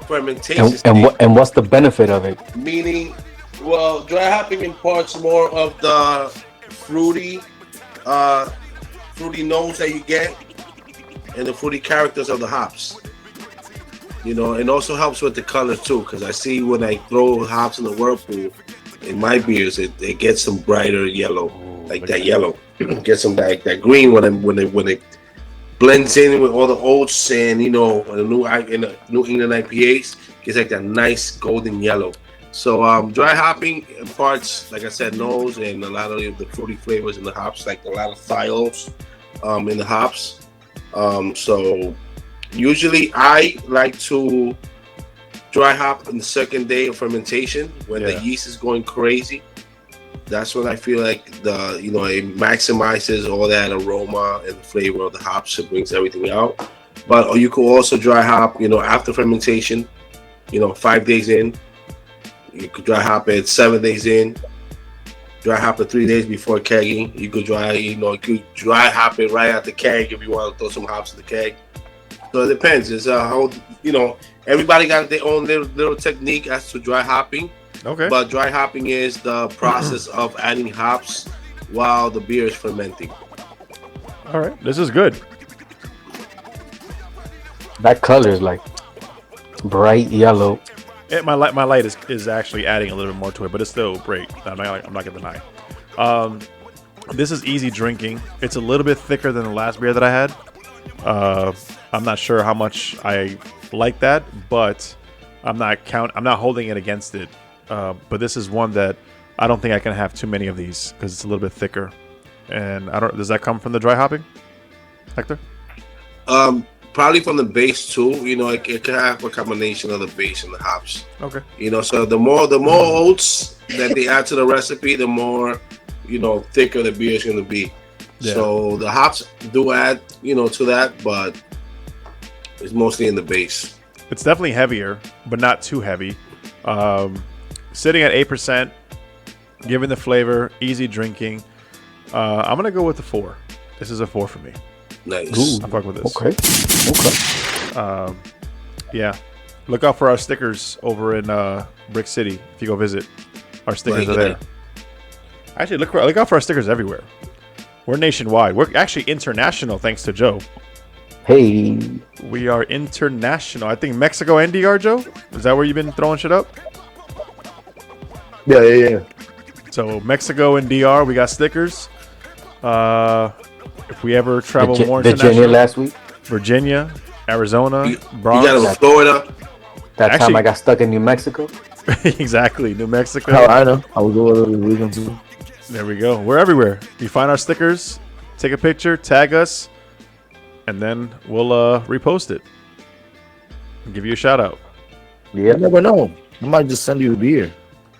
Fermentation. And what's the benefit of it? Meaning, well, dry hopping imparts more of the fruity nose that you get and the fruity characters of the hops. It also helps with the color too, because I see when I throw hops in the whirlpool in my beers, it gets some brighter yellow, that yellow. Get some that green when it blends in with all the oats and the New England IPAs, gets like that nice golden yellow. So dry hopping imparts, like I said, nose and a lot of the fruity flavors in the hops, like a lot of thiols in the hops. So usually I like to dry hop on the second day of fermentation when the yeast is going crazy. That's when I feel like it maximizes all that aroma and the flavor of the hops. It brings everything out. But you could also dry hop, after fermentation, 5 days in. You could dry hop it 7 days in, dry hop it 3 days before kegging. You could you could dry hop it right at the keg if you want to throw some hops in the keg. So it depends. It's how everybody got their own little technique as to dry hopping. Okay. But dry hopping is the process of adding hops while the beer is fermenting. All right, this is good. That color is like bright yellow. My light is actually adding a little bit more to it, but it's still great. I'm not gonna deny. This is easy drinking. It's a little bit thicker than the last beer that I had. I'm not sure how much I like that, but I'm not holding it against it. But this is one that I don't think I can have too many of these because it's a little bit thicker. And does that come from the dry hopping, Hector? Probably from the base too. It can have a combination of the base and the hops. Okay. So the more oats that they add to the recipe, the more thicker the beer is going to be. Yeah. So the hops do add to that, but it's mostly in the base. It's definitely heavier, but not too heavy. Sitting at 8%, giving the flavor, easy drinking. I'm gonna go with the 4. This is a 4 for me. Nice. Ooh, I'm fucking with this. Okay. Yeah. Look out for our stickers over in Brick City if you go visit. Our stickers are there. Actually, look out for our stickers everywhere. We're nationwide. We're actually international, thanks to Joe. Hey. We are international. I think Mexico and DR, Joe? Is that where you've been throwing shit up? Yeah. So Mexico and DR, we got stickers. If we ever travel more international. Virginia last week. Virginia, Arizona, Bronx. You got Florida. That time I got stuck in New Mexico. Exactly, New Mexico. Carolina. I was over the weekend too. There we go. We're everywhere. You find our stickers, take a picture, tag us, and then we'll repost it and give you a shout out. Yeah, you never know. I might just send you a beer.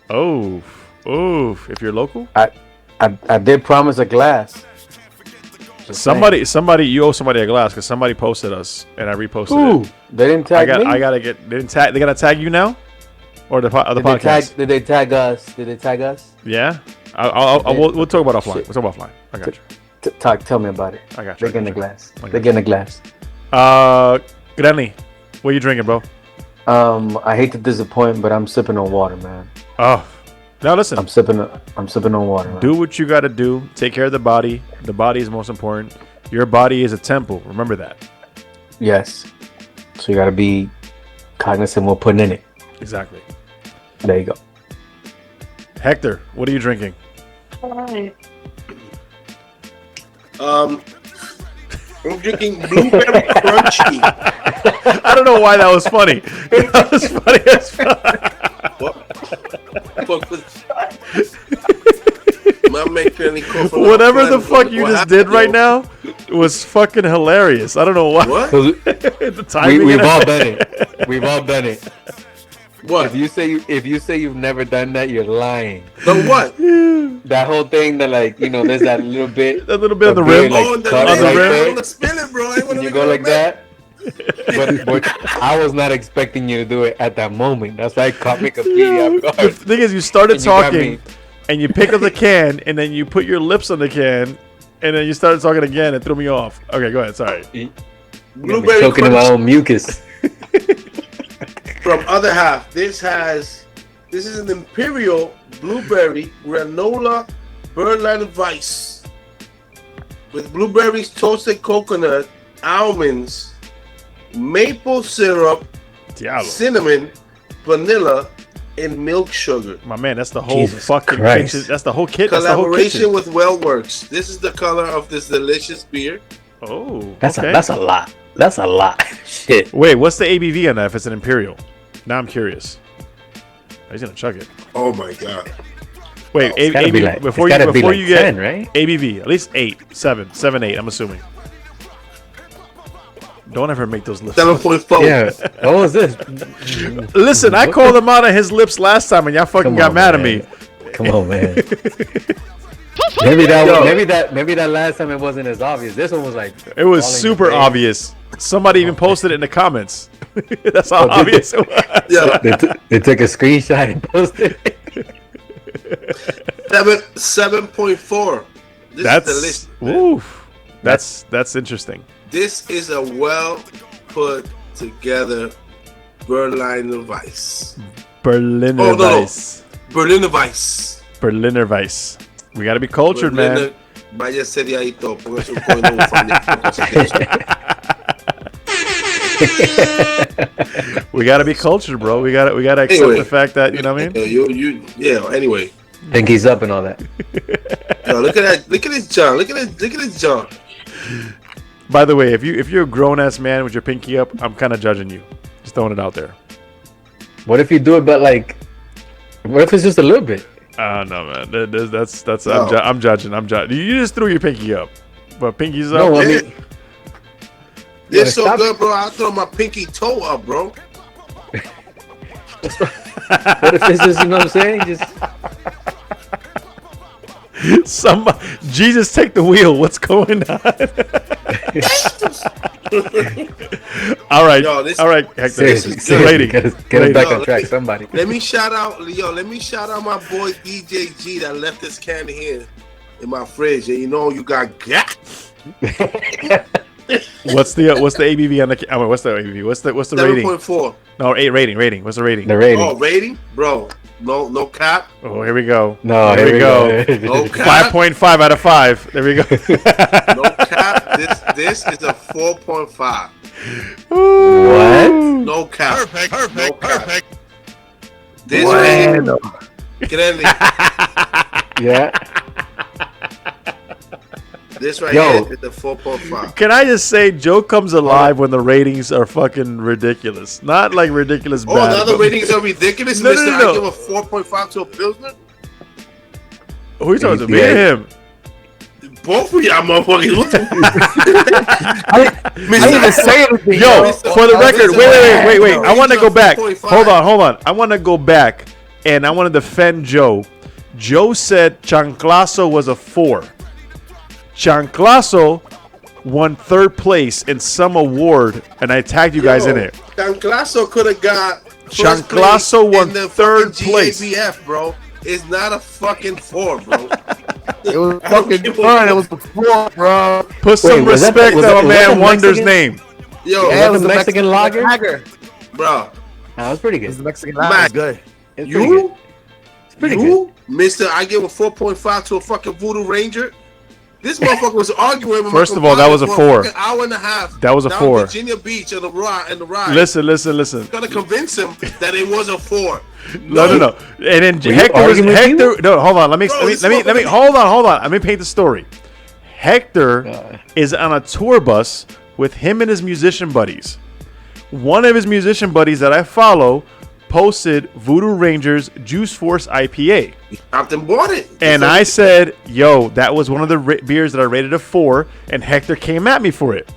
Oh, if you're local. I did promise a glass. Somebody, you owe somebody a glass because somebody posted us and I reposted it. They didn't tag me. They gotta tag you now, or the podcast. Did they tag us? Yeah, we'll talk about offline. We'll talk about offline. I got you. Tell me about it. I got you. They're getting a glass. They're getting a glass. Crenly, what are you drinking, bro? I hate to disappoint, but I'm sipping on water, man. Oh, now listen. I'm sipping on water, man. Do what you got to do. Take care of the body. The body is most important. Your body is a temple. Remember that. Yes. So you got to be cognizant what putting in it. Exactly. There you go. Hector, what are you drinking? I'm drinking blueberry crunchy. I don't know why that was funny. That was funny as fuck. Whatever the fuck you just did right now was fucking hilarious. I don't know why. What? The timing. We've all done it. We've all done it. What? If you say you've never done that, you're lying. The what? That whole thing that there's that little bit. A little bit of the rim. On the rim. Spill it, bro. And you go like that. But I was not expecting you to do it at that moment. That's why it caught me completely off guard. The thing is, you started talking, and you pick up the can, and then you put your lips on the can, and then you started talking again, and threw me off. Okay, go ahead. Sorry. Blueberry choking in my own mucus. From other half, this is an imperial blueberry granola Berliner Weiss with blueberries, toasted coconut, almonds, maple syrup, cinnamon, vanilla, and milk sugar. My man, that's the whole Jesus fucking Christ. kitchen. That's the whole kit. Collaboration with Wellworks. This is the color of this delicious beer. Oh, that's okay. That's a lot. That's a lot. Shit. Wait, what's the ABV on that if it's an imperial? Now I'm curious. He's gonna chug it. Oh my god. Wait, ABV before you get 10, right? ABV, at least 7, 8. I'm assuming. Don't ever make those lips. 7.4. Yeah. What was this? Listen, I called him out on his lips last time, and y'all fucking got mad at me. Come on, man. maybe that last time it wasn't as obvious. This one was like. It was super obvious. Somebody even posted it in the comments. That's how obvious it was. Yeah. They took a screenshot and posted it. 7.4. That's oof. That's interesting. This is a well put together Berliner Weiss. Berliner Weiss. Berliner Weiss. Berliner Weiss. We gotta be cultured, man. Váyase de ahí todo, porque eso coge no We gotta be cultured, bro. We gotta accept the fact that, you know what I mean? Anyway. Pinkies up and all that. Yo, look at this John. Look at this John. By the way, if you're a grown ass man with your pinky up, I'm kind of judging you. Just throwing it out there. What if you do it, but like, what if it's just a little bit? No, man. That's no. I'm judging. You just threw your pinky up, but pinky's up. No, I mean, this so good, bro. I throw my pinky toe up, bro. What if it's just, you know what I'm saying? Just Jesus, take the wheel. What's going on? All right, Hector. Seriously, rating. Get it back on track, somebody. Let me shout out my boy DJ G that left this can here in my fridge, and you know you got gas. What's the ABV on the? What's the ABV? What's the rating? 7.4. No, rating. What's the rating? The rating. Oh, rating, bro. No cap. Oh, here we go. No, here we go. No cap. 5.5 out of 5. There we go. No cap. This is a 4.5. What? No cap. Perfect. This Bueno. Crenly. Yeah. This right here is the 4.5. Can I just say, Joe comes alive when the ratings are fucking ridiculous. Not like ridiculous bad. Oh, now the ratings are ridiculous? No. I give a 4.5 to a Pilsner? Who are you talking to? Me or him? Both of y'all motherfuckers. What the I didn't even say anything. Yo, for the record, wait. I want to go back. Hold on. I want to go back, and I want to defend Joe. Joe said Chanclazo was a 4. Chanclazo won 3rd place in some award, and I tagged you guys in it. Chanclazo could have got Chanclazo won 3rd place. GABF, bro. It's not a fucking 4, bro. It was fucking fun. It was the 4, bro. Put some respect on a man Wonder's name. Yo, Yeah, it was the Mexican lager? bro. That was pretty It was good. the Mexican lager. It was good. It's pretty good. It's pretty good. Mister, I give a 4.5 to a fucking Voodoo Ranger. This motherfucker was arguing with First of all, that was a 4. An hour and a half. That was a 4. Virginia Beach and the ride. Listen. Gonna convince him that it was a 4. No. And then Hector. No, hold on. Let me hold on. Let me paint the story. Hector is on a tour bus with him and his musician buddies. One of his musician buddies that I follow posted Voodoo Rangers Juice Force IPA. Compton bought it. And I said, yo, that was one of the beers that I rated a 4, and Hector came at me for it.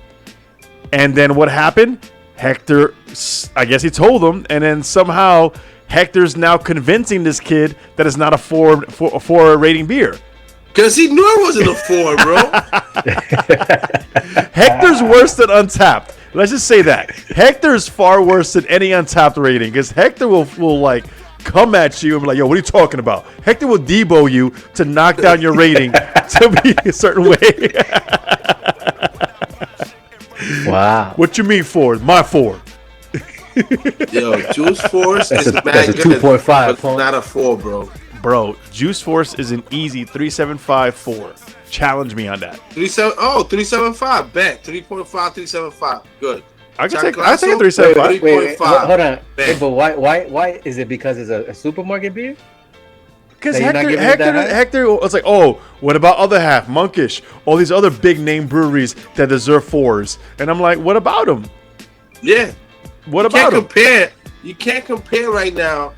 And then what happened? Hector, I guess he told him, and then somehow Hector's now convincing this kid that it's not a 4 rating beer. Because he knew it wasn't a 4, bro. Hector's worse than Untapped. Let's just say that. Hector's far worse than any Untapped rating, because Hector will like come at you and be like, yo, what are you talking about? Hector will debo you to knock down your rating to be a certain way. Wow. What you mean 4? My 4. Yo, Juice Force is a 2.5. Not a 4, bro. Bro, Juice Force is an easy 3.75-4. Challenge me on that. 3.75. Bet 3.5, 3.75. Good. I take a 3.75. Wait, hold on. Hey, but why is it because it's a supermarket beer? Because Hector was like, oh, what about other half? Monkish, all these other big name breweries that deserve 4s. And I'm like, what about them? Yeah. What about them? You can't compare right now.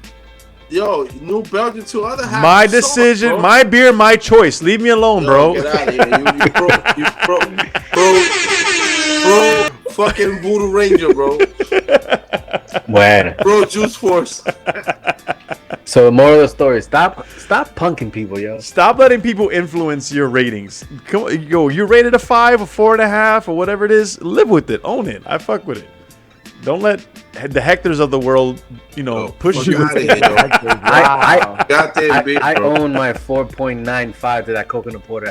Yo, New Belgium to other half. My decision, my beer, my choice. Leave me alone, bro. Get out of here. You pro fucking Voodoo Ranger, bro. Bueno. Bro, Juice Force. So the moral of the story: stop punking people, yo. Stop letting people influence your ratings. Come on, yo, you rated a 5, a 4.5, or whatever it is. Live with it, own it. I fuck with it. Don't let the Hectors of the world, push you. Out of here, I own my 4.95 to that coconut porter.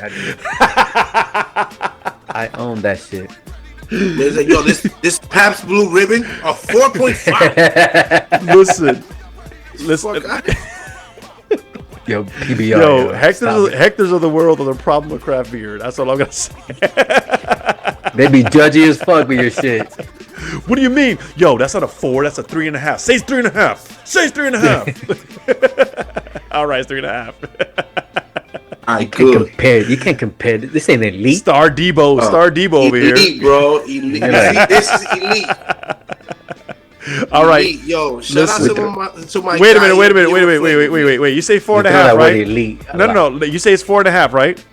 I own that shit. There's like, yo, this Pabst Blue Ribbon, a 4.5. Listen. Yo, PBR. Yo, Hectors of the world are the problem with craft beer. That's all I'm gonna say. They be judgy as fuck with your shit. What do you mean? Yo, that's not a 4. That's a 3.5. Say it's 3.5. Say it's 3.5. All right, it's 3.5. You can't compare. This ain't elite. Star Debo over here. Elite, bro. Elite. This is elite. All right. Elite. Yo, shout out to my Wait a minute. Wait. You say 4.5, right? Elite. No. You say it's 4.5, right?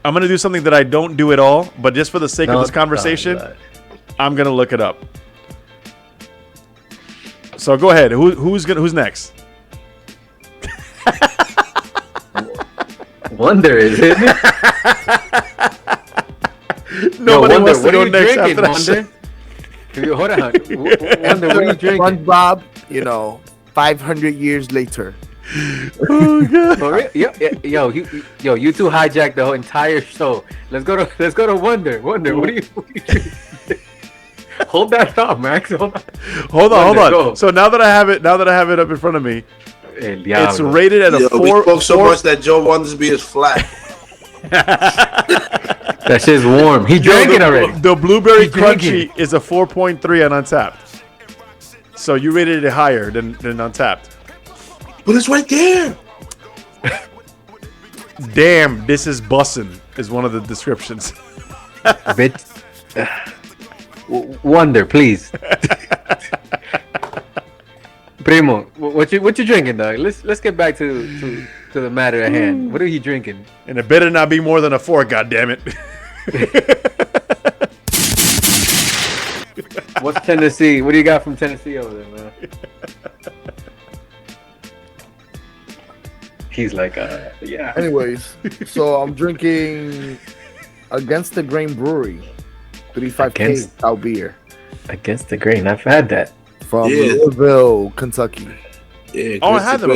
I'm gonna do something that I don't do at all, but just for the sake of this conversation, I'm gonna look it up. So go ahead. Who's next? Wonder, isn't it? Nobody wants to what go are you next drinking, after that. Hold on. Wonder, what are you drinking? SpongeBob, 500 years later. Oh god. Yo, you two hijacked the whole entire show. Let's go to Wonder. Wonder, what are you drinking? Hold that thought, Max. Hold on. Go. So now that I have it up in front of me, it's rated at a 4. We spoke so much that Joe Wondersby is flat. That shit's warm. He drank it already. The blueberry crunchy is a 4.3 on Untapped. So you rated it higher than Untapped. But it's right there. Damn, this is bussin' is one of the descriptions. Bitch. Wonder, please. Primo, what you drinking, dog? Let's get back to the matter at hand. What are you drinking? And it better not be more than a 4, goddammit. What's Tennessee? What do you got from Tennessee over there, man? He's like, yeah. Anyways, so I'm drinking Against the Grain Brewery, 35K stout beer. Against the Grain, I've had that. From Louisville, Kentucky. Yeah, I had them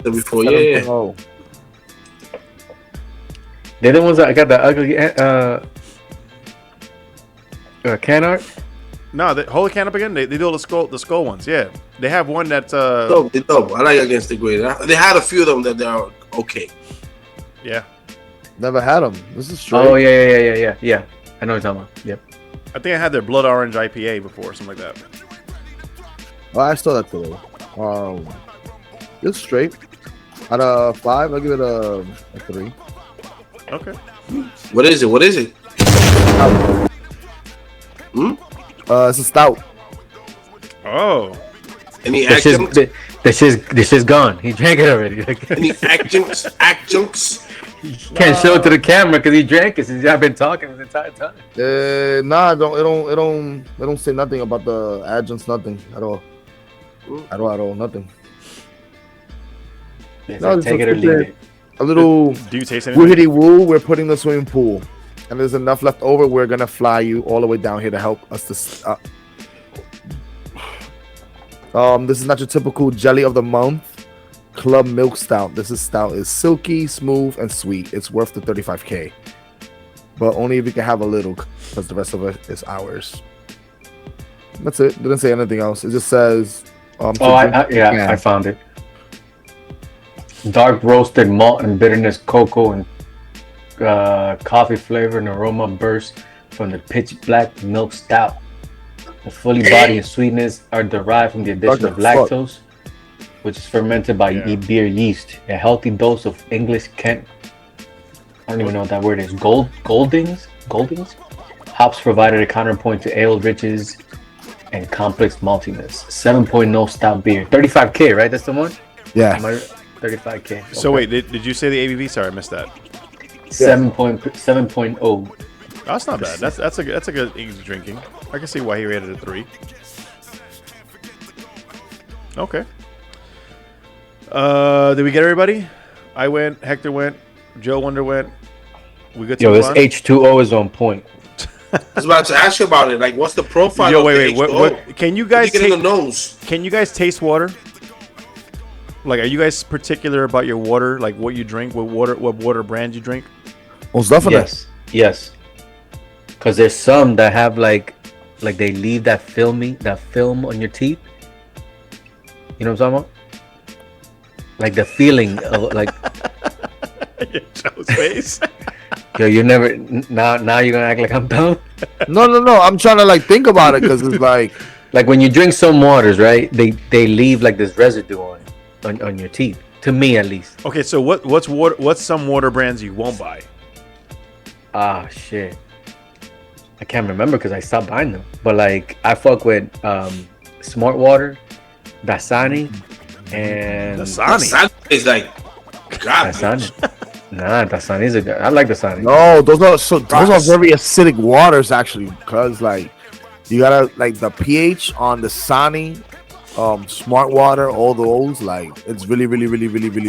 before. Yeah. Oh. They're the ones that got the ugly can art. No, hold the can up again. They do the skull ones. Yeah, they have one that's dope. I like Against the Grain. They had a few of them that they're okay. Yeah. Never had them. This is straight. Oh yeah. I know what you're talking about. Yep. I think I had their Blood Orange IPA before, something like that. Oh, I saw that today. It's straight. Out of 5, I'll give it a 3. Okay. What is it? It's a stout. Oh. Any adjuncts? This is gone. He drank it already. Any adjuncts? Can't show it to the camera because he drank it since I've been talking the entire time. Nah, it don't say nothing about the adjuncts, nothing at all. Nothing. No, take it or leave it. A little do you taste anything? Woody woo, we're putting in the swimming pool. And there's enough left over, we're gonna fly you all the way down here to help us to this is not your typical jelly of the month club milk stout. This stout is silky, smooth, and sweet. It's worth the 35K. But only if you can have a little, because the rest of it is ours. That's it. Didn't say anything else. It just says I found it. Dark roasted malt and bitterness, cocoa and coffee flavor and aroma burst from the pitch black milk stout. The fully body and sweetness are derived from the addition of lactose, which is fermented by beer yeast. A healthy dose of English Kent. I don't even know what that word is. Goldings. Hops provided a counterpoint to ale riches and complex maltiness. 7.0 stout beer. 35K, right? That's the one? Yeah. 35K. Okay. So wait, did you say the ABV? Sorry, I missed that. 7.0. That's not bad. That's a good easy drinking. I can see why he rated it 3. Okay. Did we get everybody? I went. Hector went. Joe Wonder went. We good to Yo, move this on? H2O is on point. I was about to ask you about it. Like, what's the profile? Yo, of wait. the What? H2O? Can you guys Get in the nose? Can you guys taste water? Like, are you guys particular about your water? Like, what you drink? What water brand you drink? Most definitely. Yes. Because there's some that have like they leave that film on your teeth. You know what I'm talking about? Like the feeling of like. Joe's face. Yo, you never now you're gonna act like I'm dumb. No. I'm trying to like think about it because it's like when you drink some waters, right? They leave like this residue on your teeth. To me, at least. Okay, so what's some water brands you won't buy? Ah, shit. I can't remember because I stopped buying them. But like I fuck with Smart Water, Dasani, and Dasani is like God. Dasani. Nah, Dasani is a good. I like Dasani. no, those are very acidic waters actually because like you gotta like the pH on the Sani, Smart Water, all those like it's really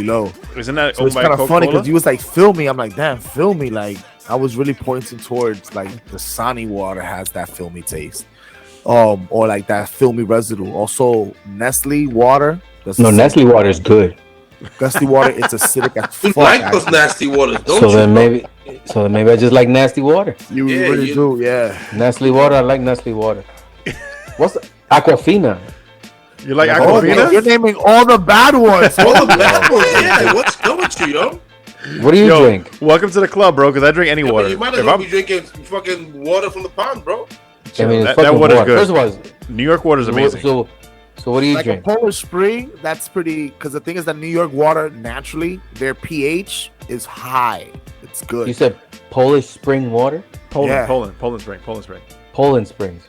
low. Isn't that So it's kind of funny because you was like fill me. I'm like damn, fill me. Like I was really pointing towards like the Sani water has that filmy taste, or like that filmy residue. Also Nestle water. Nestle water is good. Nestle water, it's acidic as You fuck. like those nasty waters, don't So you? then maybe I just like nasty water. You really do, yeah. Nestle water, I like Nestle water. What's Aquafina? You like Oh, Aquafina? you're naming all the bad ones. All the bad ones, yeah. What's good with you, yo? What do you Yo, drink? welcome to the club, bro. Because I drink any water. You might as If well I'm- be drinking fucking water from the pond, bro. I mean, it's that fucking water's water. good. First of all, New York water is amazing. So what do you Like drink? a Polish Spring, that's pretty. Because the thing is that New York water naturally, their pH is high. It's good. You said Polish spring water? Poland Yeah. Spring. Poland Springs.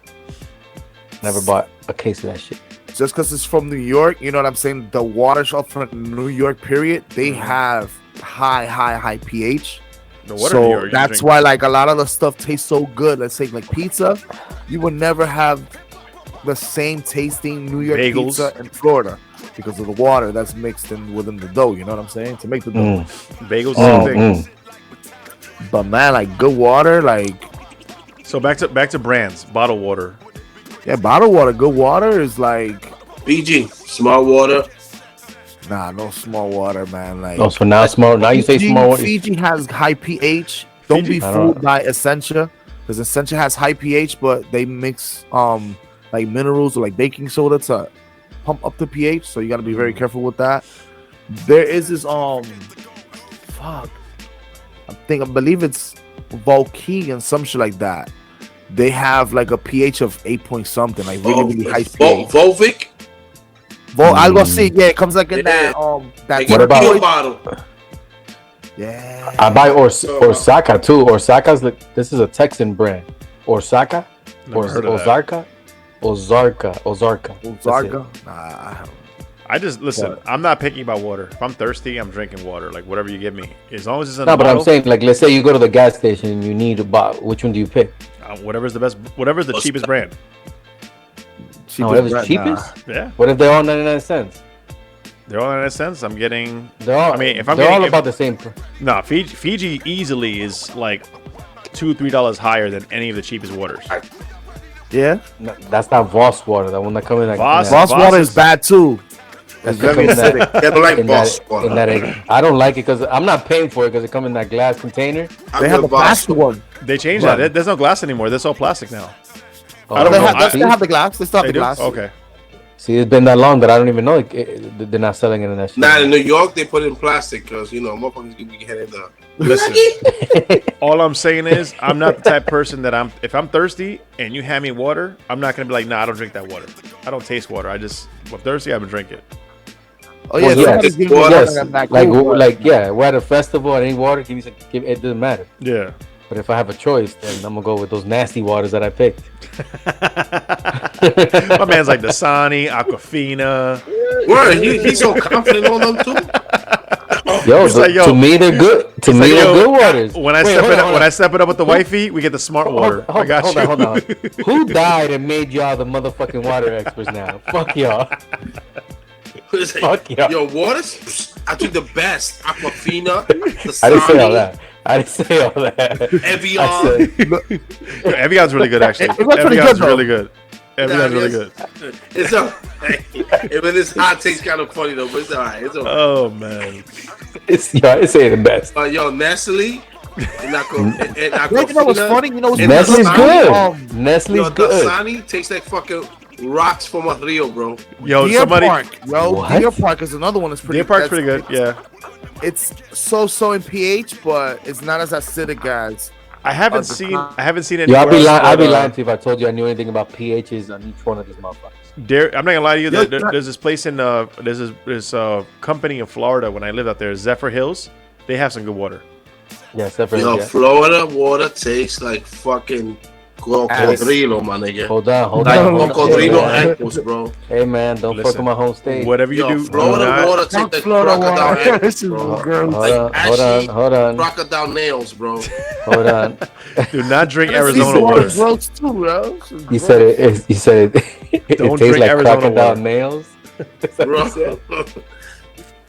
Never bought a case of that shit. Just because it's from New York, you know what I'm saying? The water shop from New York, period, they have high pH. The water So New York, you that's drink. why like a lot of the stuff tastes so good. Let's say like pizza, you would never have the same tasting New York Bagels. pizza in Florida because of the water that's mixed in within the dough. You know what I'm saying? To make the dough. Bagels, Oh, same thing. But man, like good water, like So back to brands. Bottled water. yeah, bottled water, good water is like BG, smart water. nah, no small water, man. Like Oh, so now small. Now you say small water. Fiji has high pH. Don't Fiji? be I don't fooled by Essentia because Essentia has high pH, but they mix like minerals or like baking soda to pump up the pH. So you got to be very careful with that. There is this fuck, I believe it's Volkey and some shit like that. They have like a pH of 8 point something, like really high pH. Volvic. Algo así, yeah, it comes like in Yeah. that Like What a about- pill bottle. yeah. I buy Orsaka too. Orsaka's this is a Texan brand. Orsaka? Never heard of that. Ozarka. That's Zarga? Nah. I just listen. I'm not picky about water. If I'm thirsty, I'm drinking water. Like whatever you give me, as long as it's in No, a but bottle. I'm saying, like, let's say you go to the gas station and you need a bottle. Which one do you pick? Whatever's the best. Whatever's the cheapest brand. Cheapest Whatever's brand, cheapest? Yeah, What if they're all 99 cents? they're all in a sense. I'm getting. They're all, I mean, if I'm they're getting, all about the same. no, Fiji easily is like $2-3 higher than any of the cheapest waters. Yeah. No, that's not Voss water. That one that comes in like Voss? Voss Voss water is- is bad too. That's It's very in that- acidic. Yeah, but like in boss that, water. in that, I don't like it because I'm not paying for it because it comes in that glass container. I They have feel the boss plastic water. one. They changed Right. that. There's no glass anymore. That's all plastic now. Oh, I don't They know. have, they have the glass. They still have They the do? glass. Okay. See, it's been that long that I don't even know they're not selling it in that shit. Nah, in New York they put it in plastic because motherfuckers gonna be heading the. Listen. All I'm saying is, I'm not the type of person that if I'm thirsty and you hand me water, I'm not gonna be like, nah, I don't drink that water. I don't taste water. If I'm thirsty, I'm gonna drink it. Oh yeah, Well, yes. somebody's giving me Well, water Yes, and that like cool, but- yeah, we're at a festival. I need water. Give me some. It doesn't matter. Yeah. But if I have a choice, then I'm gonna go with those nasty waters that I picked. My man's like Dasani, Aquafina. Word, he's so confident on them too. Yo, He's like, yo, to me they're good. To He's me like, they're yo, good waters. When I Wait, step hold it on, up, when I step it up with the wifey, we get the smart water. I got you. Hold on. Who died and made y'all the motherfucking water experts now? Fuck y'all. Fuck yeah. Yo, waters. I drink the best. Aquafina. I didn't say all Dasani, that. I didn't say all that. Evian. Evian's really good, actually. Evian's really good. Evian's really good. It's all right. Even this hot takes kind of funny though, but it's all right. It's all right. Oh man, It's saying the best. Yo, Nestle. You know what's funny? You know what's Nestle's funny? good. Nestle's Yo, good. Dasani tastes like fucking rocks from a Rio, bro. yo, Deer somebody. Park, yo. What? Deer Park is another one that's pretty. Deer Park's pretty good. Yeah, It's so in pH, but it's not as acidic as. I haven't seen any. Yeah, I'd be lying to you if I told you I knew anything about pHs on each one of these motherfuckers. I'm not gonna lie to you. There's this place in there's this company in Florida when I lived out there, Zephyr Hills. They have some good water. Yeah, separate. Yo, Yeah. Florida water tastes like fucking cocodrilo, my nigga. Hold on. Like Hold cocodrilo on. ankles, bro. Hey man, don't fuck Listen, with my home state. Whatever you Yo, do, Florida water tastes like crocodile ankles, bro. Hold on. Crocodile nails, bro. Hold on. do not drink Arizona water. Gross too, bro. You said it. You said it. It Don't tastes drink like Arizona crocodile water. nails. Bro.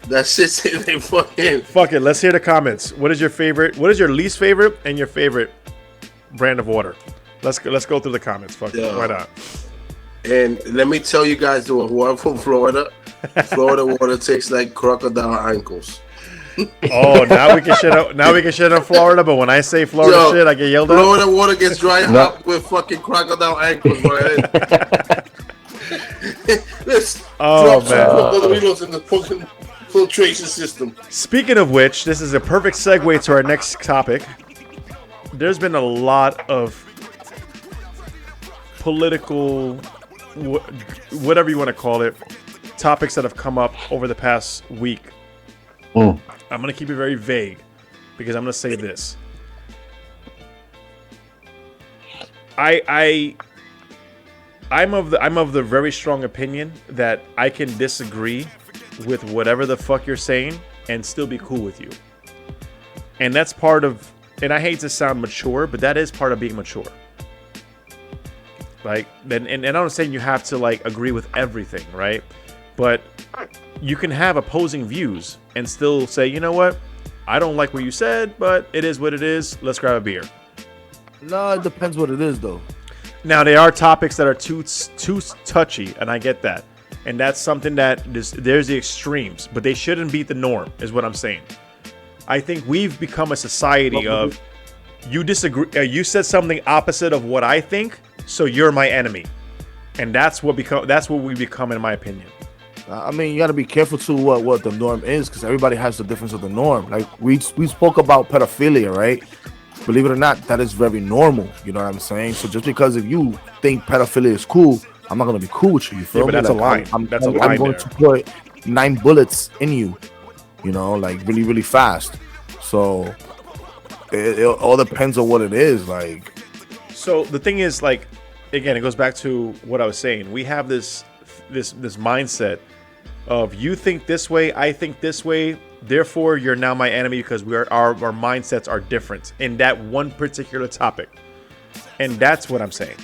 That shit's in they fucking. Fuck it. Let's hear the comments. What is your favorite? What is your least favorite and your favorite brand of water? Let's go through the comments. Fuck it. Yeah. Why not? And let me tell you guys, who are from Florida, Florida water tastes like crocodile ankles. Oh, now we can shit out. Now we can shit on Florida. But when I say Florida Yo, shit, I get yelled at. Florida water gets dried up with fucking crocodile ankles, right? Let's Oh, drop some man. cocodrilos in the fucking filtration system. Speaking of which, this is a perfect segue to our next topic. There's been a lot of political, whatever you want to call it, topics that have come up over the past week. I'm going to keep it very vague because I'm going to say this. I'm of the very strong opinion that I can disagree with whatever the fuck you're saying and still be cool with you. And that's part of, and I hate to sound mature, but that is part of being mature. Like, and I'm not saying you have to like agree with everything, right? But you can have opposing views and still say, you know what? I don't like what you said, but it is what it is. Let's grab a beer. No, it depends what it is, though. Now, there are topics that are too touchy, and I get that. And that's something that there's the extremes, but they shouldn't be the norm, is what I'm saying. I think we've become a society of you disagree. You said something opposite of what I think, so you're my enemy, and that's what we become, in my opinion. I mean, you got to be careful too what the norm is, because everybody has the difference of the norm. Like we spoke about pedophilia, right? Believe it or not, that is very normal. You know what I'm saying? So just because if you think pedophilia is cool, I'm not gonna be cool with you. You feel Yeah, but me? that's a Like, line. That's a I'm line going there. to put 9 bullets in you. You know, like really, really fast. So it all depends on what it is. Like, So the thing is, like, again, it goes back to what I was saying. We have this mindset of you think this way, I think this way, therefore you're now my enemy because our mindsets are different in that one particular topic. And that's what I'm saying.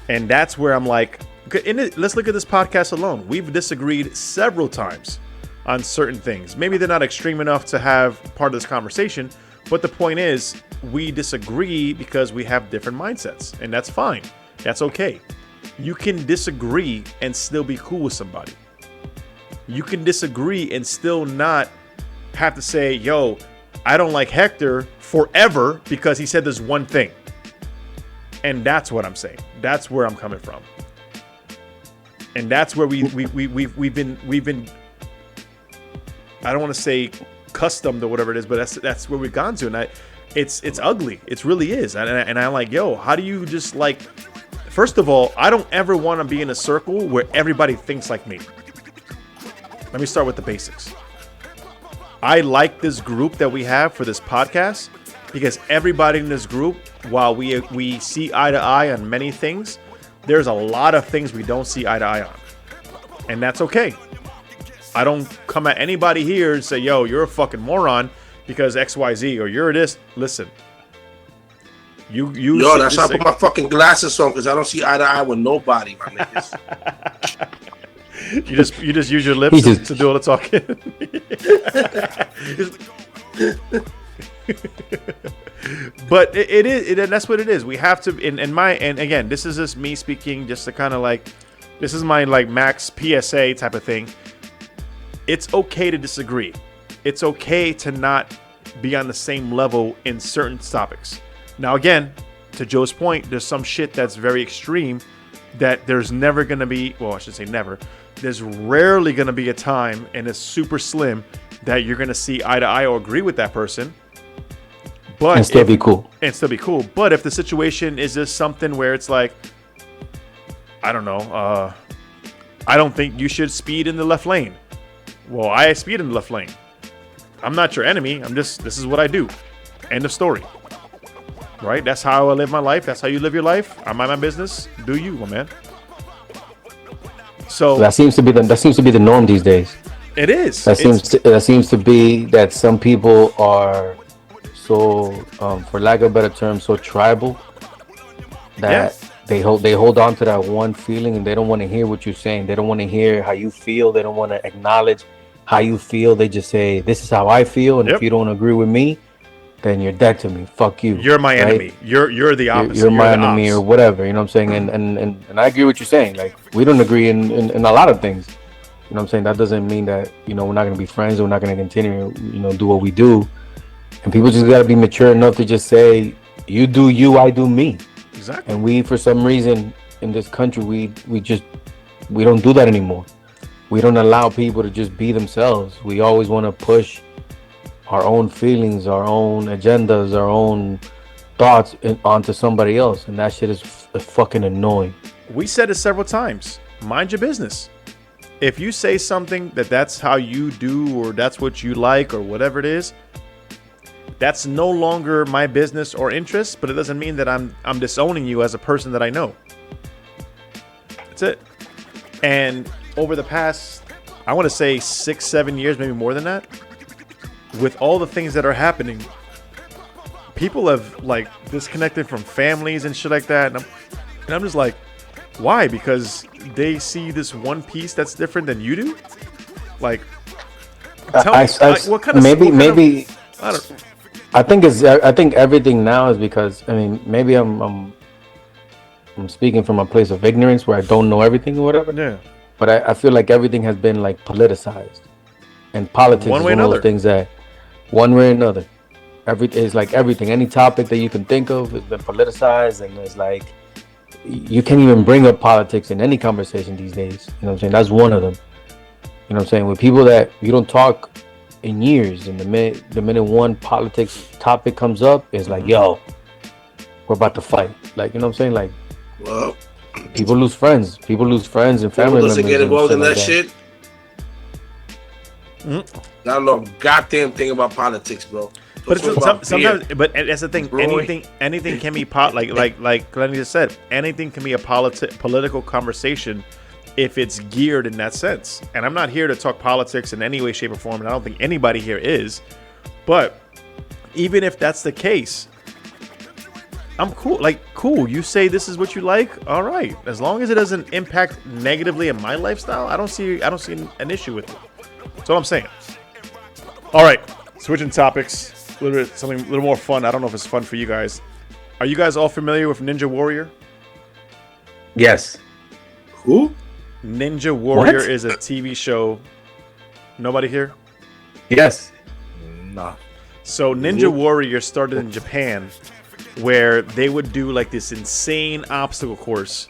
And that's where I'm like, let's look at this podcast alone. We've disagreed several times on certain things. Maybe they're not extreme enough to have part of this conversation, but the point is we disagree because we have different mindsets, and that's fine. That's okay. You can disagree and still be cool with somebody. You can disagree and still not have to say, yo, I don't like Hector forever because he said this one thing. And that's what I'm saying. That's where I'm coming from. And that's where we've been I don't want to say customed or whatever it is, but that's where we've gone to. And it's ugly. It really is. And I'm like, yo, how do you just like, first of all, I don't ever want to be in a circle where everybody thinks like me. Let me start with the basics. I like this group that we have for this podcast because everybody in this group, while we see eye to eye on many things, there's a lot of things we don't see eye to eye on. And that's okay. I don't come at anybody here and say, yo, you're a fucking moron because XYZ or you're this. Listen. Yo, that's why I put my fucking glasses on because I don't see eye to eye with nobody, my niggas. You just use your lips to do all the talking. But it is, and that's what it is. We have to, and again, this is just me speaking, just to kind of like, this is my like max PSA type of thing. It's okay to disagree. It's okay to not be on the same level in certain topics. Now, again, to Joe's point, there's some shit that's very extreme that there's never going to be, well, I should say never. There's rarely going to be a time, and it's super slim, that you're going to see eye to eye or agree with that person. But and still be cool. And still be cool. But if the situation is just something where it's like, I don't know, I don't think you should speed in the left lane. Well, I speed in the left lane. I'm not your enemy. This is what I do. End of story. Right? That's how I live my life. That's how you live your life. I mind my business. Do you, my man. So that seems to be the norm these days. It is. That seems to be that some people are so, for lack of a better term, so tribal that they hold on to that one feeling, and they don't want to hear what you're saying. They don't want to hear how you feel. They don't want to acknowledge how you feel. They just say, "This is how I feel," and if you don't agree with me, then you're dead to me. Fuck you. You're my enemy. You're the opposite. You're my enemy or whatever. You know what I'm saying? And I agree with what you're saying. Like, we don't agree in a lot of things. You know what I'm saying? That doesn't mean that, we're not going to be friends, or we're not going to continue, do what we do. And people just got to be mature enough to just say, you do you, I do me. Exactly. And we, for some reason, in this country, we don't do that anymore. We don't allow people to just be themselves. We always want to push our own feelings, our own agendas, our own thoughts onto somebody else. And that shit is fucking annoying. We said it several times. Mind your business. If you say something that's how you do, or that's what you like, or whatever it is, that's no longer my business or interest, but it doesn't mean that I'm disowning you as a person that I know. That's it. And over the past, I want to say 6-7 years, maybe more than that, with all the things that are happening, people have like disconnected from families and shit like that. And I'm just like, why? Because they see this one piece that's different than you do? Like, tell me, what kind of... Maybe... I don't know. I think everything now is because, maybe I'm speaking from a place of ignorance where I don't know everything or whatever. Yeah. But I feel like everything has been like politicized, and politics is one of those things that, one way or another, it's like everything, any topic that you can think of has been politicized, and it's like you can't even bring up politics in any conversation these days. You know what I'm saying? That's one of them. You know what I'm saying? With people that you don't talk in years, and the minute one politics topic comes up, it's like, yo, we're about to fight. Like, you know what I'm saying? Like, well, people lose friends and family members. Get involved in that like shit. Not know goddamn thing about politics, bro. But sometimes, but that's the thing. Anything can be like Crenly just said. Anything can be a political conversation if it's geared in that sense. And I'm not here to talk politics in any way, shape, or form, and I don't think anybody here is. But even if that's the case, I'm cool. Like, cool. You say this is what you like. All right. As long as it doesn't impact negatively in my lifestyle, I don't see an issue with it. That's all I'm saying. All right. Switching topics. Something a little more fun. I don't know if it's fun for you guys. Are you guys all familiar with Ninja Warrior? Yes. Who? Ninja Warrior is a TV show. Nobody here? Yes. Nah. So Ninja Warrior started in Japan, where they would do like this insane obstacle course,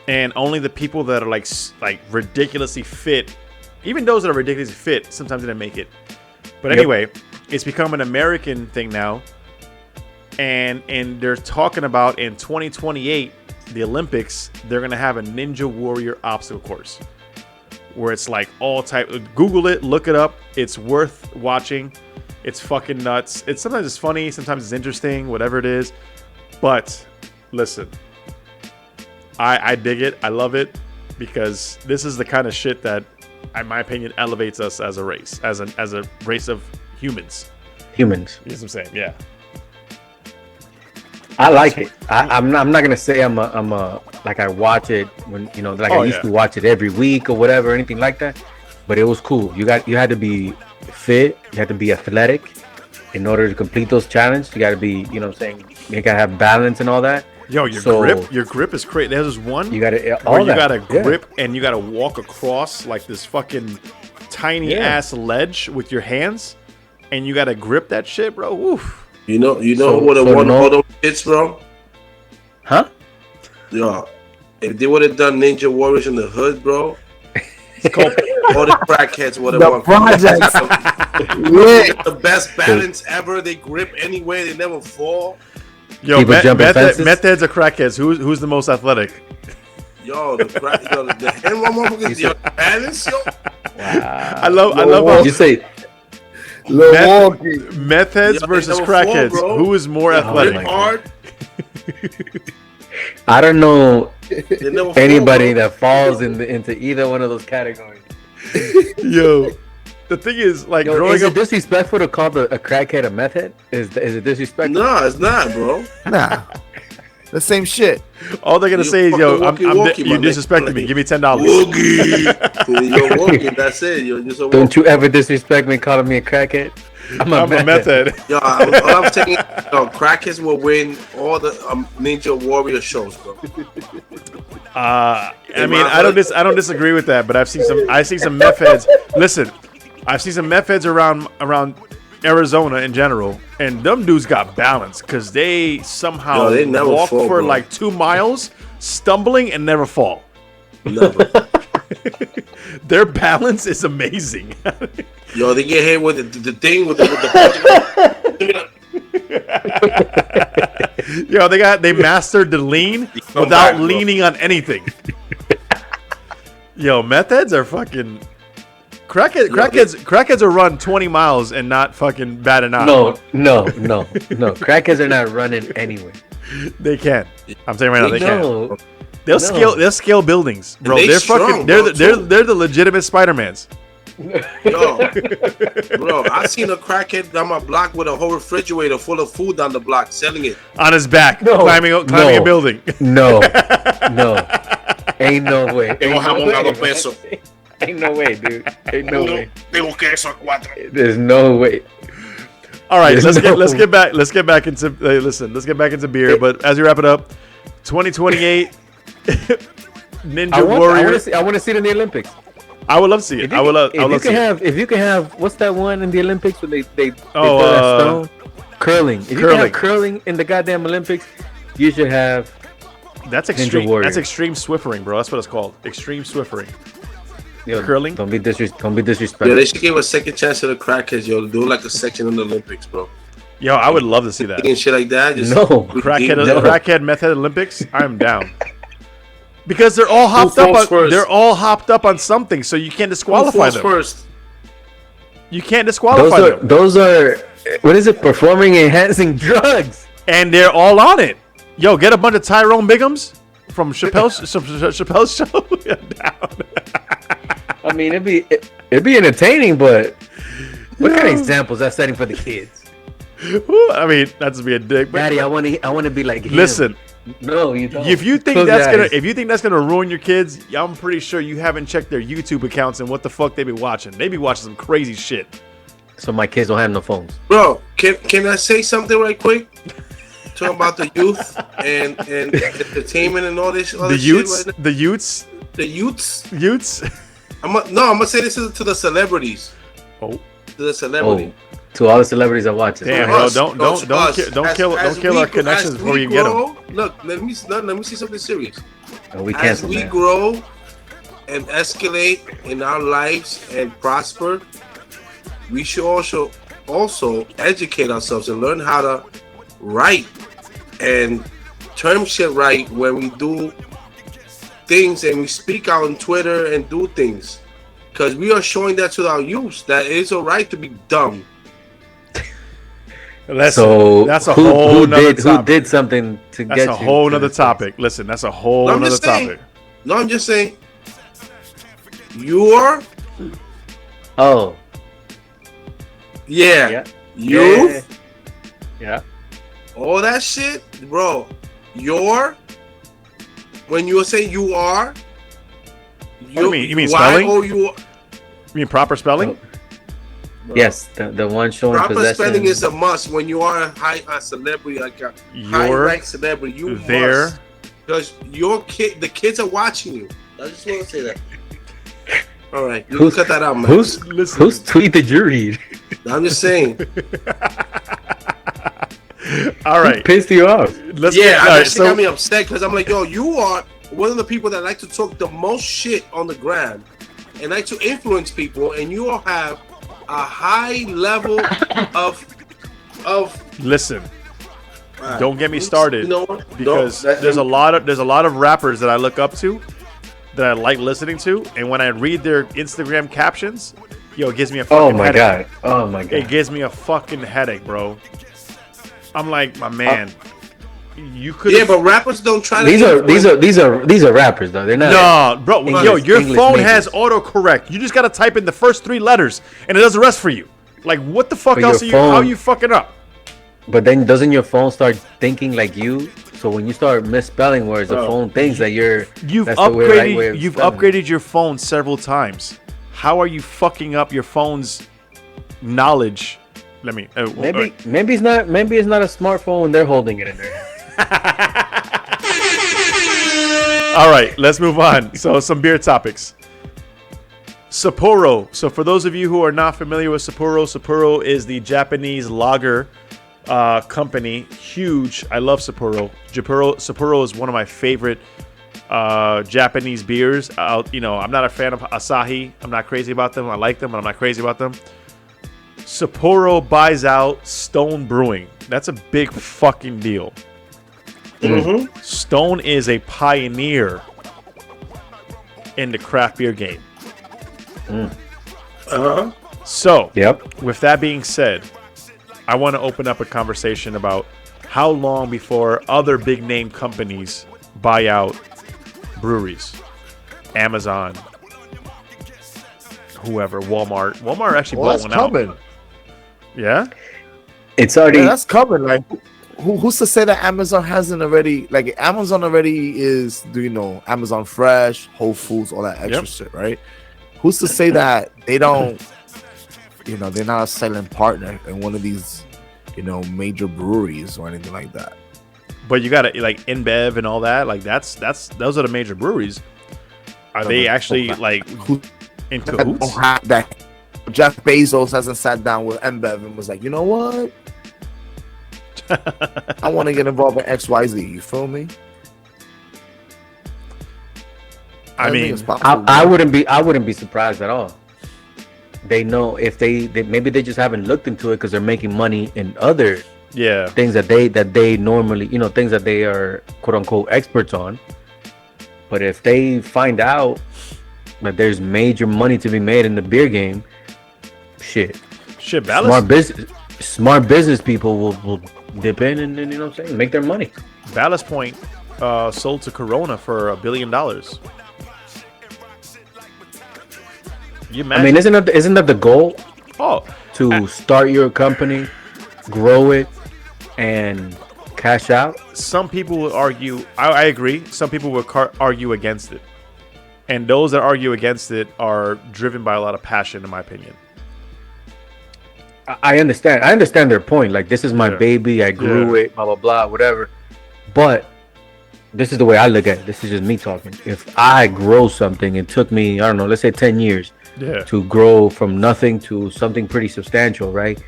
and only the people that are like ridiculously fit, even those that are ridiculously fit, sometimes didn't make it. But anyway, it's become an American thing now, and they're talking about in 2028, the Olympics, they're gonna have a Ninja Warrior obstacle course, where it's like all type. Google it, look it up. It's worth watching. It's fucking nuts. Sometimes it's funny, sometimes it's interesting, whatever it is. But listen, I dig it. I love it, because this is the kind of shit that, in my opinion, elevates us as a race, as a race of humans. You know what I'm saying? Yeah. I like it. I'm not gonna say I'm a like I watch it when I used to watch it every week or whatever, anything like that. But it was cool. You had to be fit. You had to be athletic. in order to complete those challenges, you got to be, you know what I'm saying, you got to have balance and all that. Yo, your grip is crazy. There's one you got to where you got to grip and you got to walk across like this fucking tiny ass ledge with your hands, and you got to grip that shit, bro. Woof. You know what one of those hits, bro? Huh? Yo, if they would have done Ninja Warriors in the hood, bro, it's called all the crackheads would have won. Projects. The best balance ever. They grip anywhere. They never fall. Yo, meth heads or crackheads? Who's the most athletic? Yo, the hand one motherfuckers, yo, balance, yo. Wow. I love how you say meth heads versus crackheads. Who is more athletic? Hard. I don't know anybody that falls into either one of those categories. Yo, the thing is, like, growing is up, it disrespectful to call a crackhead a meth head? Is it disrespectful? No, it's not, bro. Nah, the same shit. All they're gonna say is, "Yo, you disrespected me. Give me $10." You're walking. That's it. Don't you ever disrespect me calling me a crackhead? I'm a meth head. Yo, all I'm saying, crackheads will win all the Ninja Warrior shows, bro. I mean, I don't disagree with that, but I've seen some meth heads. Listen, I've seen some meth heads around Arizona in general, and them dudes got balance because they somehow walk for bro. Like 2 miles, stumbling and never fall. Never. Their balance is amazing. Yo, they get hit with the thing with the Yo, they mastered the lean without leaning on anything. Yo, meth heads are fucking crackheads will run 20 miles and not fucking bat an eye. No. Crackheads are not running anyway. They can. I'm saying right now they can. They'll scale buildings, bro. They're strong, fucking they're the legitimate Spider-Mans. Yo, bro, I seen a crackhead down my block with a whole refrigerator full of food down the block, selling it on his back, climbing a building. No, ain't no way. Ain't no way, dude. Ain't no way. There's no way. All right, let's get back into beer. But as we wrap it up, 2028 Ninja Warrior. I want to see it in the Olympics. I would love to see it. If you can have what's that one in the Olympics when they throw that stone? Curling. If you can have curling in the goddamn Olympics, you should have. That's extreme. That's extreme Swiffering, bro. That's what it's called. Extreme Swiffering. Yo, curling. Don't be disrespectful. Yo, they should give a second chance to the crackheads, yo, to do like a section in the Olympics, bro. Yo, I would love to see that. And shit like that. Crackhead method Olympics. I'm down. Because they're all hopped up. They're all hopped up on something, so you can't disqualify them. First, you can't disqualify them. Those are what is it? Performing enhancing drugs, and they're all on it. Yo, get a bunch of Tyrone Biggums from Chappelle's show. Down. I mean, it'd be entertaining, but what kind of examples that's setting for the kids? I mean, not to be a dick, but Daddy, I want to be like him. Listen. No, you don't. If you think that's gonna ruin your kids, I'm pretty sure you haven't checked their YouTube accounts and what the fuck they be watching. They be watching some crazy shit. So my kids don't have no phones. Bro, can I say something right quick? Talking about the youth and entertainment and all this other shit right now. The youths. I'm gonna say this to the celebrities. Oh. To the celebrity. Oh. To all the celebrities that watch it. Damn, bro, don't kill our connections before you get them. Look, let me see something serious. As we grow and escalate in our lives and prosper, we should also educate ourselves and learn how to write and term shit right when we do things and we speak out on Twitter and do things. Because we are showing that to our youth that it's alright to be dumb. So that's a whole nother topic. Who did something to get you? That's a whole nother topic. Listen, that's a whole nother topic. No, I'm just saying. You're. Oh. Yeah. Youth. Yeah. All that shit, bro. When you say you are. You mean spelling? You mean proper spelling? Yes, the one showing Proper possession. spelling is a must when you are a celebrity, like a high-ranked celebrity. You must, because the kids are watching you. I just want to say that. All right, you cut that out, man. Whose tweet did you read? I'm just saying. All right, who pissed you off? That got me upset because I'm like, yo, you are one of the people that like to talk the most shit on the ground and like to influence people, and you all have a high level of. Listen. Don't get me started. You know what? Because there's a lot of rappers that I look up to, that I like listening to, and when I read their Instagram captions, it gives me a fucking headache. Oh my god. It gives me a fucking headache, bro. I'm like, my man, you could. Yeah, but rappers don't try to. These are rappers though. They're not. No, bro. Your phone has autocorrect. You just gotta type in the first 3 letters, and it does the rest for you. Like, what the fuck else are you? How are you fucking up? But then doesn't your phone start thinking like you? So when you start misspelling words, the phone thinks that you've upgraded your phone several times. How are you fucking up your phone's knowledge? Let me maybe it's not a smartphone. They're holding it in there. All right, let's move on. So some beer topics. Sapporo. So for those of you who are not familiar with Sapporo is the Japanese lager company. Huge. I love Sapporo. Sapporo is one of my favorite Japanese beers. I'm not a fan of Asahi. I'm not crazy about them. I like them, but I'm not crazy about them. Sapporo buys out Stone Brewing. That's a big fucking deal. Mm-hmm. Stone is a pioneer in the craft beer game. So, with that being said, I want to open up a conversation about how long before other big name companies buy out breweries. Amazon, whoever, Walmart. Walmart actually bought one coming. out. Yeah? It's already... Yeah, that's coming. Like, who's to say that Amazon hasn't already... Like, Amazon already is, Amazon Fresh, Whole Foods, all that extra shit, right? Who's to say that they don't... they're not a silent partner in one of these, major breweries or anything like that. But you got to like InBev and all that. Like those are the major breweries. Are they actually like in cahoots? That Jeff Bezos hasn't sat down with InBev and was like, you know what? I want to get involved in XYZ. You feel me? I mean, I wouldn't be surprised at all. They know if they maybe they just haven't looked into it because they're making money in other things that they normally things that they are quote unquote experts on. But if they find out that there's major money to be made in the beer game, shit, smart business people will dip in and make their money. Ballast Point sold to Corona for $1 billion. You imagine? I mean, isn't that the goal? To start your company, grow it, and cash out. Some people will argue. I agree. Some people will argue against it, and those that argue against it are driven by a lot of passion, in my opinion. I understand. I understand their point. Like, this is my baby. I grew it. Blah blah blah. Whatever. But this is the way I look at it. This is just me talking. If I grow something, it took me, I don't know, let's say 10 years to grow from nothing to something pretty substantial, right?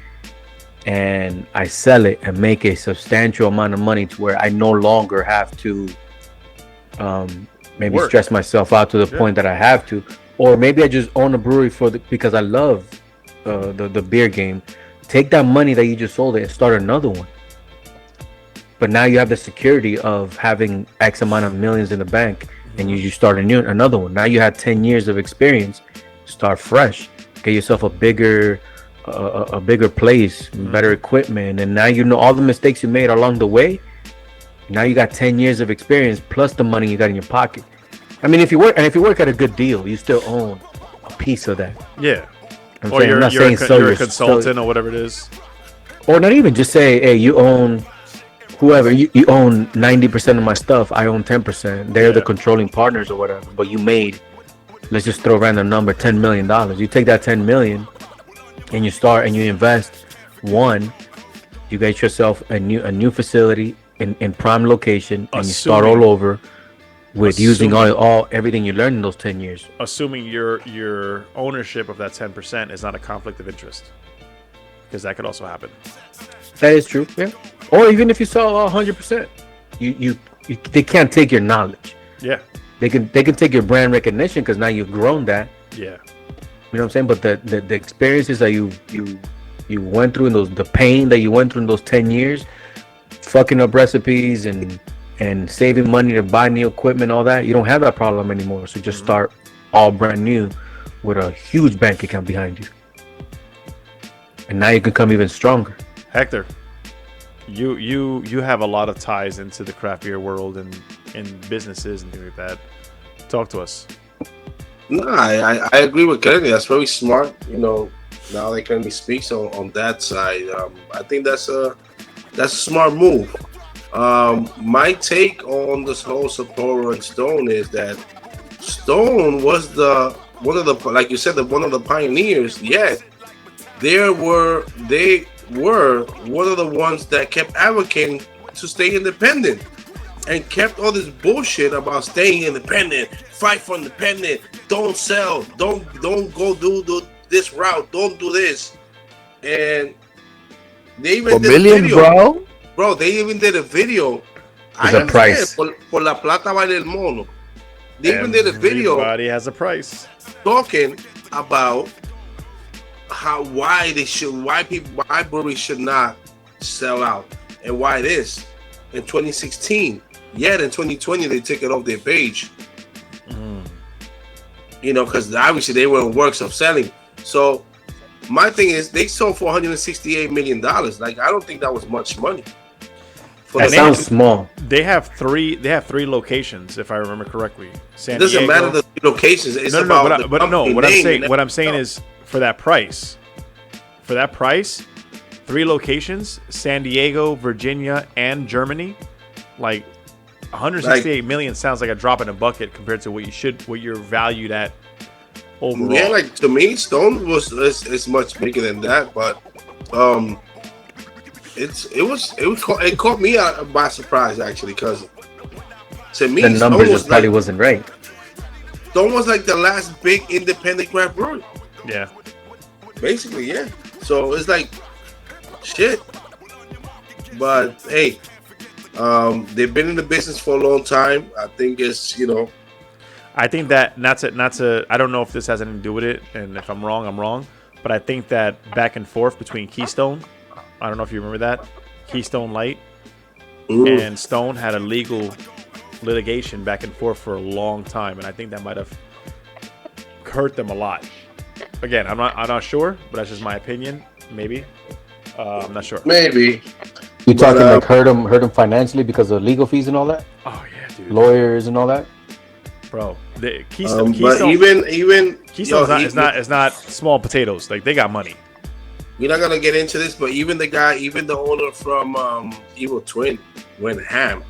And I sell it and make a substantial amount of money to where I no longer have to maybe stress myself out to the point that I have to. Or maybe I just own a brewery because I love the beer game. Take that money that you just sold it and start another one. But now you have the security of having X amount of millions in the bank, and you start another one. Now you have 10 years of experience. Start fresh. Get yourself a bigger place, better equipment, and now you know all the mistakes you made along the way. Now you got 10 years of experience plus the money you got in your pocket. I mean, if you work at a good deal, you still own a piece of that. Yeah. Or you're a consultant or whatever it is. Or not even, just say, hey, you own whoever, you own 90% of my stuff, I own 10%. They're the controlling partners or whatever. But you made, let's just throw a random number, $10 million. You take that $10 million and you start and you invest, one, you get yourself a new facility in prime location, and you start all over with using all everything you learned in those 10 years. Assuming your ownership of that 10% is not a conflict of interest, because that could also happen. That is true, yeah. Or even if you sell 100%, you they can't take your knowledge. Yeah. They can take your brand recognition because now you've grown that. Yeah. You know what I'm saying? But the experiences that you went through in the pain that you went through in those 10 years, fucking up recipes and saving money to buy new equipment, all that, you don't have that problem anymore. So just start all brand new with a huge bank account behind you. And now you can come even stronger. Hector, you have a lot of ties into the craft beer world and businesses and things like that. Talk to us. No, I agree with Crenly. That's very smart. Now that Crenly speaks on that side, I think that's a smart move. My take on this whole Sapporo and Stone is that Stone was one of the pioneers. Yet they were one of the ones that kept advocating to stay independent and kept all this bullshit about staying independent, fight for independent, don't sell, don't go do this route, don't do this. And they even did a video. Bro, they even did a video. There's a price. Por la plata vale el mono. They even did a video. Everybody has a price. Talking about why breweries should not sell out and why it is in 2016. Yet in 2020 they took it off their page. Because obviously they were in works of selling. So my thing is they sold for $168 million. Like, I don't think that was much money. That sounds small. They have three locations, if I remember correctly. It doesn't matter the locations. It's what I'm saying is for that price, 3 locations, San Diego, Virginia, and Germany, like 168 million sounds like a drop in a bucket compared to what you're valued at overall. Yeah, like to me, Stone is much bigger than that, but it caught me out by surprise actually, because to me the numbers just probably wasn't right. Stone was like the last big independent craft brewery. Yeah, basically, yeah. So it's like shit, but hey. They've been in the business for a long time. I think it's, I think that not to. I don't know if this has anything to do with it, and if I'm wrong, I'm wrong. But I think that back and forth between Keystone, I don't know if you remember that, Keystone Light and Stone had a legal litigation back and forth for a long time, and I think that might have hurt them a lot. Again, I'm not sure, but that's just my opinion. Maybe, I'm not sure. Maybe. You talking like hurt them financially because of legal fees and all that? Oh yeah, dude. Lawyers and all that, bro. Keystone, but even Keystone is not small potatoes. Like, they got money. We're not gonna get into this, but even the owner from Evil Twin went ham.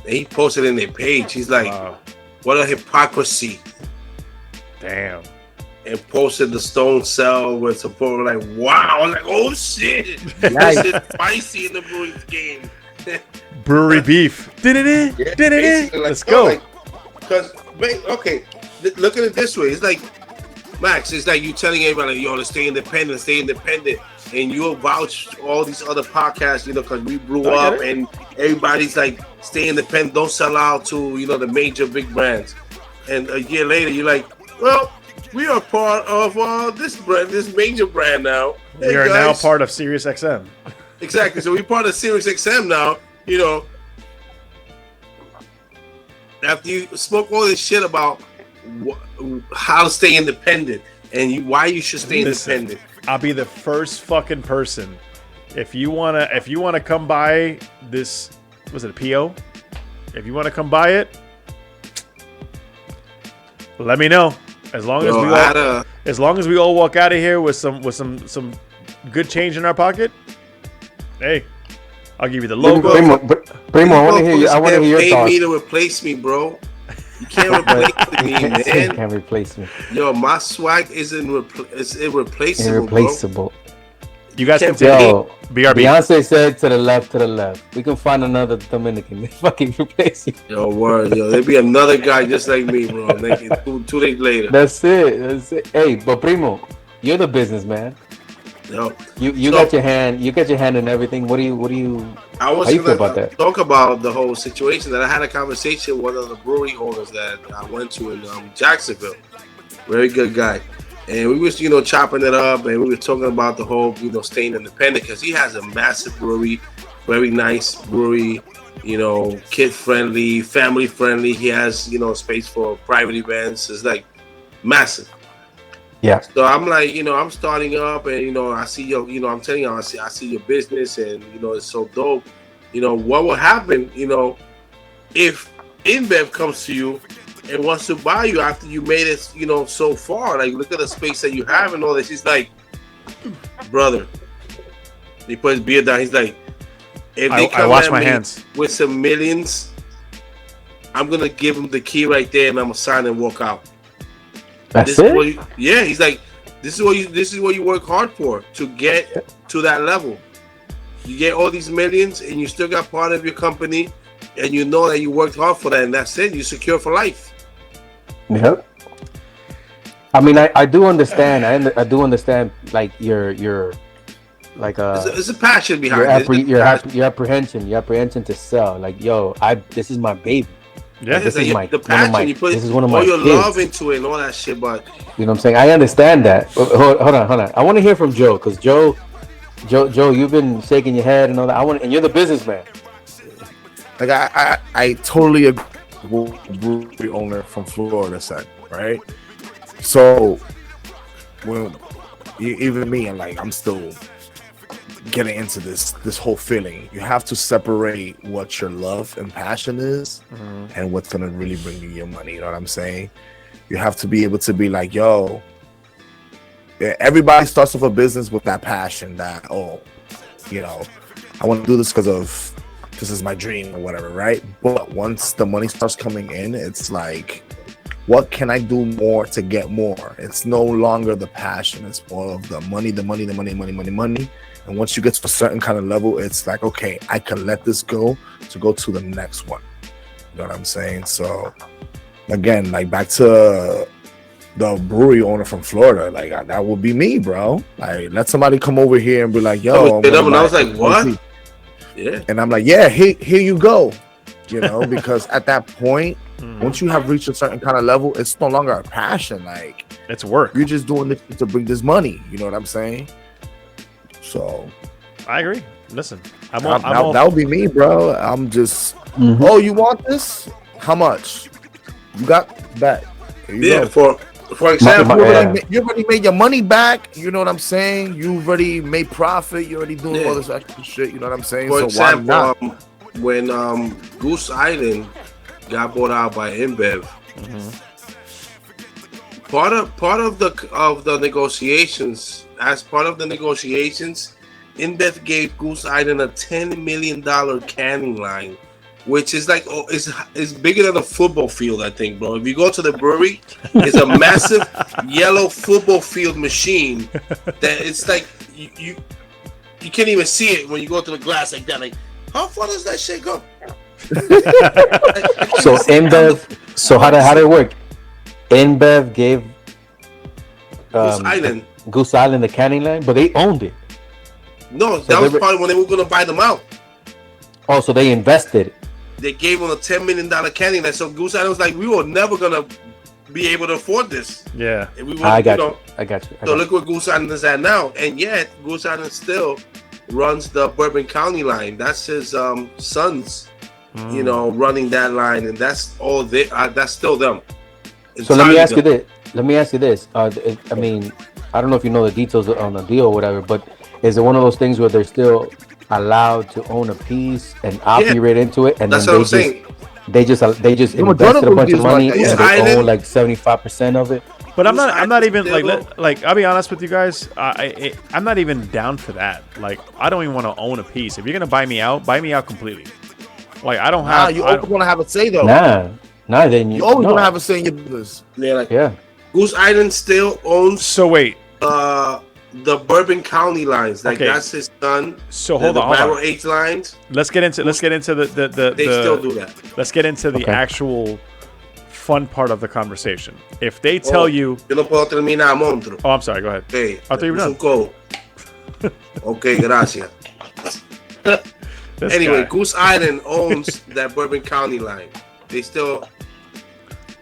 He posted in their page. He's like, "What a hypocrisy!" Damn. And posted the Stone cell with support. Like, wow! I'm like, oh shit! This is spicy in the Bruins game. Brewery beef. Let's go. Because okay, look at it this way. It's like, Max, it's like you telling everybody, to stay independent, and you vouch all these other podcasts, because we blew up, and everybody's like, stay independent, don't sell out to, the major big brands. And a year later, you're like, well, we are part of this major brand now. We are now part of SiriusXM. Exactly. So we're part of SiriusXM now. After you spoke all this shit about how to stay independent and why you should stay independent, I'll be the first fucking person. If you wanna come buy this, was it a PO? If you wanna come buy it, let me know. As long as we all walk out of here with some good change in our pocket, hey, I'll give you the logo. Primo, I want to hear your thoughts. Pay me to replace me, bro. You can't replace me, man. You can't replace me. Yo, my swag it's irreplaceable, Irreplaceable. bro. You guys can Yo, BRB. Beyonce said to the left. We can find another Dominican. Fucking replace you. Yo, word, yo. There'd be another guy just like me, bro. Two days later. That's it. Hey, but Primo, you're the businessman. Yo, you got your hand. You got your hand in everything. What do you? I was how you feel about that? Talk about the whole situation that I had a conversation with one of the brewery owners that I went to in Jacksonville. Very good guy. And we was, chopping it up, and we were talking about the whole, staying independent, because he has a massive brewery, very nice brewery, kid friendly, family friendly. He has, space for private events. It's like massive. Yeah. So I'm like, I'm starting up, and I see your, I'm telling you, I see your business, and it's so dope. What will happen, if InBev comes to you and wants to buy you after you made it, so far? Like, look at the space that you have and all this. He's like, brother. He put his beer down. He's like, if they come wash at my me hands with some millions, I'm gonna give him the key right there, and I'm gonna sign and walk out. That's it. He's like, this is what you work hard for, to get to that level. You get all these millions, and you still got part of your company, and you know that you worked hard for that, and that's it. You're secure for life. Yep. I mean, I do understand. I do understand. Like your like it's a passion behind your apprehension to sell. Like, yo, this is my baby. Yeah, this is my passion. You put all your love into it and all that shit. But you know what I'm saying? I understand that. Hold on. I want to hear from Joe, because Joe, you've been shaking your head and all that. And you're the businessman. Like I totally agree with the brewery owner from Florida said, right? So when even me, and like I'm still getting into this whole feeling, you have to separate what your love and passion is and what's gonna really bring you your money. You know what I'm saying? You have to be able to be like, yo, everybody starts off a business with that passion that, I want to do this because of this is my dream or whatever, right? But once the money starts coming in, it's like, what can I do more to get more? It's no longer the passion. It's more of the money. And once you get to a certain kind of level, it's like, okay, I can let this go to go to the next one. You know what I'm saying? So again, like back to the brewery owner from Florida, like that would be me, bro. Like, let somebody come over here and be like, yo, and I was like, what? Yeah. And I'm like, yeah, here you go. Because at that point, once you have reached a certain kind of level, it's no longer a passion. Like, it's work. You're just doing this to bring this money. You know what I'm saying? So I agree. Listen, that would be me, bro. I'm just, oh, you want this? How much? You got that? Yeah, go. For example, you already made your money back. You know what I'm saying? You already made profit. You already doing all this extra shit. You know what I'm saying? For example, when Goose Island got bought out by InBev, part of the negotiations, InBev gave Goose Island a $10 million canning line, which is like, it's bigger than a football field, I think, bro. If you go to the brewery, it's a massive yellow football field machine that it's like you can't even see it when you go to the glass like that. Like, how far does that shit go? So InBev, so how did it work? InBev gave Goose Island the canning line, but they owned it. No, that was part of when they were gonna buy them out. Oh, so they invested. They gave them a $10 million canning line. So Goose Island was like, we were never gonna be able to afford this. Yeah, I got you. So look where Goose Island is at now, and yet Goose Island still runs the Bourbon County line. That's his sons, running that line, and that's all they. That's still them. So let me ask you this. I mean, I don't know if you know the details on the deal or whatever, but is it one of those things where they're still allowed to own a piece and operate into it, and that's then what I'm saying. They just invested a bunch of money and they own like 75% of it? But I'm not even like I'll be honest with you guys. I'm not even down for that. Like, I don't even want to own a piece. If you're gonna buy me out completely. Like, I don't have. You always want to have a say though. Nah. Nah, then You always gonna have a say in your business. Yeah. Goose Island still owns So wait. the Bourbon County lines. Like that's his son. So hold on. Barrel H lines. Let's get into the They still do that. Let's get into the actual fun part of the conversation. If they tell you, yo no puedo terminar, monstruo. Oh, I'm sorry. Go ahead. Okay, I thought you were done. Okay, gracias. Anyway, Goose Island owns that Bourbon County line. They still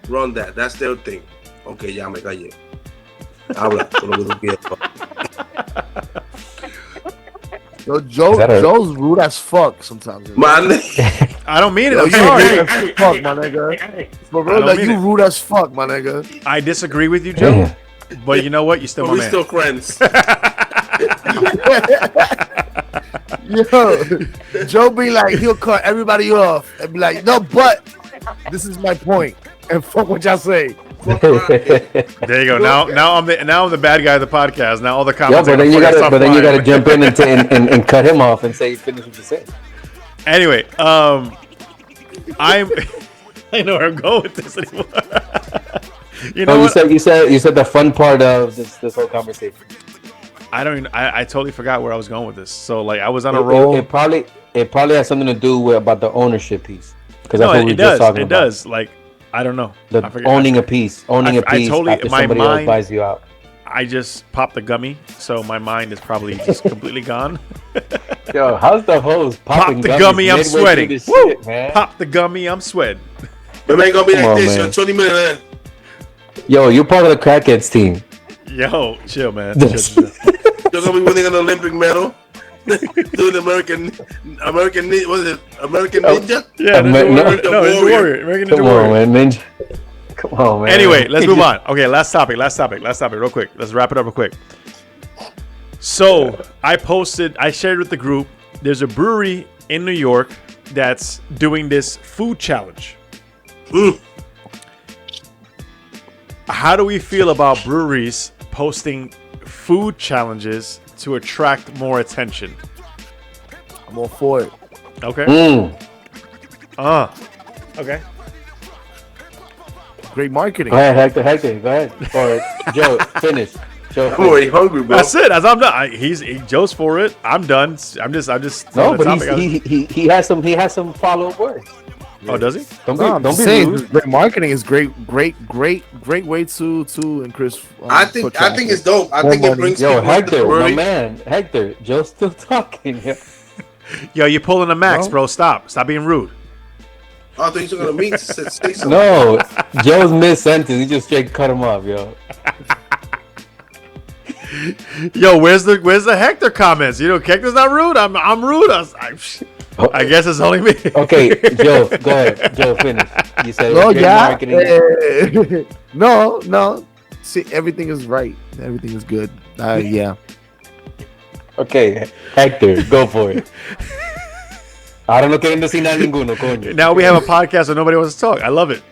run that. That's their thing. Okay, ya me callé. Habla con lo que tú quieras. Yo, Joe's rude as fuck sometimes. Man, I don't mean it. Yo, I'm you sorry. rude as fuck, my nigga. For real, like, you rude as fuck, my nigga. I disagree with you, Joe. But you know what? You still my we man. still friends. Yo, Joe be like, he'll cut everybody off and be like, no, but this is my point. And fuck what y'all say. There you go. Now I'm the bad guy of the podcast. Now all the comments. Yeah, but then you gotta jump in and cut him off and say finish what you said. Anyway, I know where I'm going with this anymore. You know what? You said the fun part of this whole conversation. I totally forgot where I was going with this. So like I was on a roll. It probably has something to do with about the ownership piece. Because no, it does. It does. Like I don't know. Owning a piece totally, after somebody else buys you out. I just popped the gummy, so my mind is probably just completely gone. Yo, how's the host popping Pop the gummy, I'm sweating. Woo! Shit, man. Pop the gummy, I'm sweating. It ain't gonna be like this. You're 20 minutes in. Yo, you're part of the crackheads team. Yo, chill, man. Chill. You're gonna be winning an Olympic medal. Doing American what is it? American Ninja? Yeah, Ninja Warrior. American Ninja Warrior. Man, Ninja. Come on, man. Anyway, let's move on. Okay, last topic, real quick. Let's wrap it up real quick. So, I shared with the group, there's a brewery in New York that's doing this food challenge. How do we feel about breweries posting food challenges to attract more attention? I'm all for it. Okay. Okay. Great marketing. Go ahead, Hector. Go ahead. Or Joe, finish. I'm already hungry, bro. That's it. As I'm done. Joe's for it. I'm done. I'm just. No, but he has some follow-up words. Oh, does he? Don't be rude. Great marketing is great way to increase. I think it's dope. I think it brings people. Yo, Hector, my man, Hector, Joe's still talking. Yo, you're pulling a max, bro. Stop being rude. I thought you were gonna meet. Say something. No, Joe's mid-sentence. He just straight cut him off, yo. Yo, where's the Hector comments? You know, Hector's not rude. I'm rude. I guess it's only me. Okay, Joe, go ahead. Joe, finish. You said marketing. No. See, everything is right. Everything is good. Yeah. Okay, Hector, go for it. Ahora no quieren decir nada ninguno, coño. Now we have a podcast and nobody wants to talk. I love it.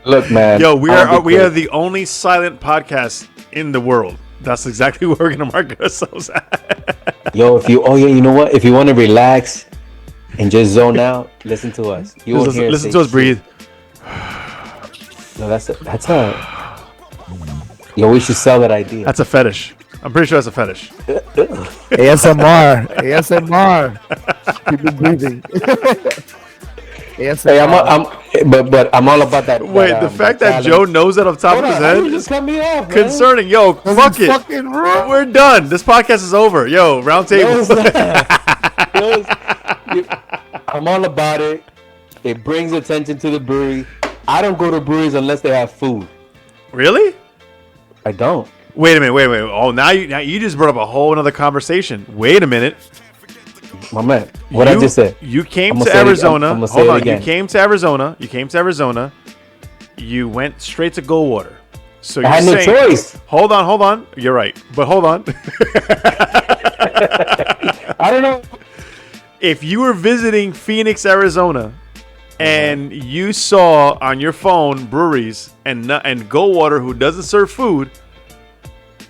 Look, man. Yo, we are the only silent podcast in the world. That's exactly what we're gonna market ourselves at. Yo, you know what? If you want to relax and just zone out, listen to us. Listen to us breathe. No, that's a. Yo, we should sell that idea. That's a fetish. I'm pretty sure that's a fetish. ASMR. People breathing. ASMR. Hey, but I'm all about that. Wait, the fact that Joe knows that off the top of his head is cut me off, concerning. Yo, fuck it. We're done. This podcast is over. Yo, round table. I'm all about it. It brings attention to the brewery. I don't go to breweries unless they have food. Really? I don't. Wait a minute. Oh, now you just brought up a whole another conversation. Wait a minute. My man, I just said. You came to Arizona. Hold on. You came to Arizona. You went straight to Goldwater. So I had no choice. Hold on. You're right. But hold on. I don't know. If you were visiting Phoenix, Arizona, and you saw on your phone breweries and Goldwater who doesn't serve food,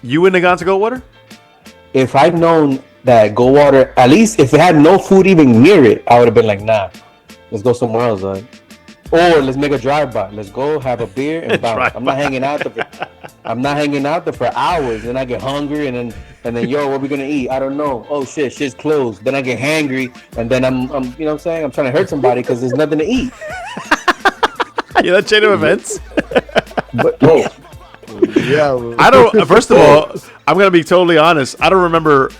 you wouldn't have gone to Goldwater? If I'd known that Goldwater, at least if it had no food even near it, I would have been like, nah, let's go somewhere else, right? Or let's make a drive-by. Let's go have a beer and bounce. I'm not hanging out there for hours. Then I get hungry and then yo, what we gonna eat? I don't know. Oh shit's closed. Then I get hangry and then I'm you know what I'm saying? I'm trying to hurt somebody because there's nothing to eat. Yeah, that chain of events. But Yeah. I don't. First of all, I'm gonna be totally honest. I don't remember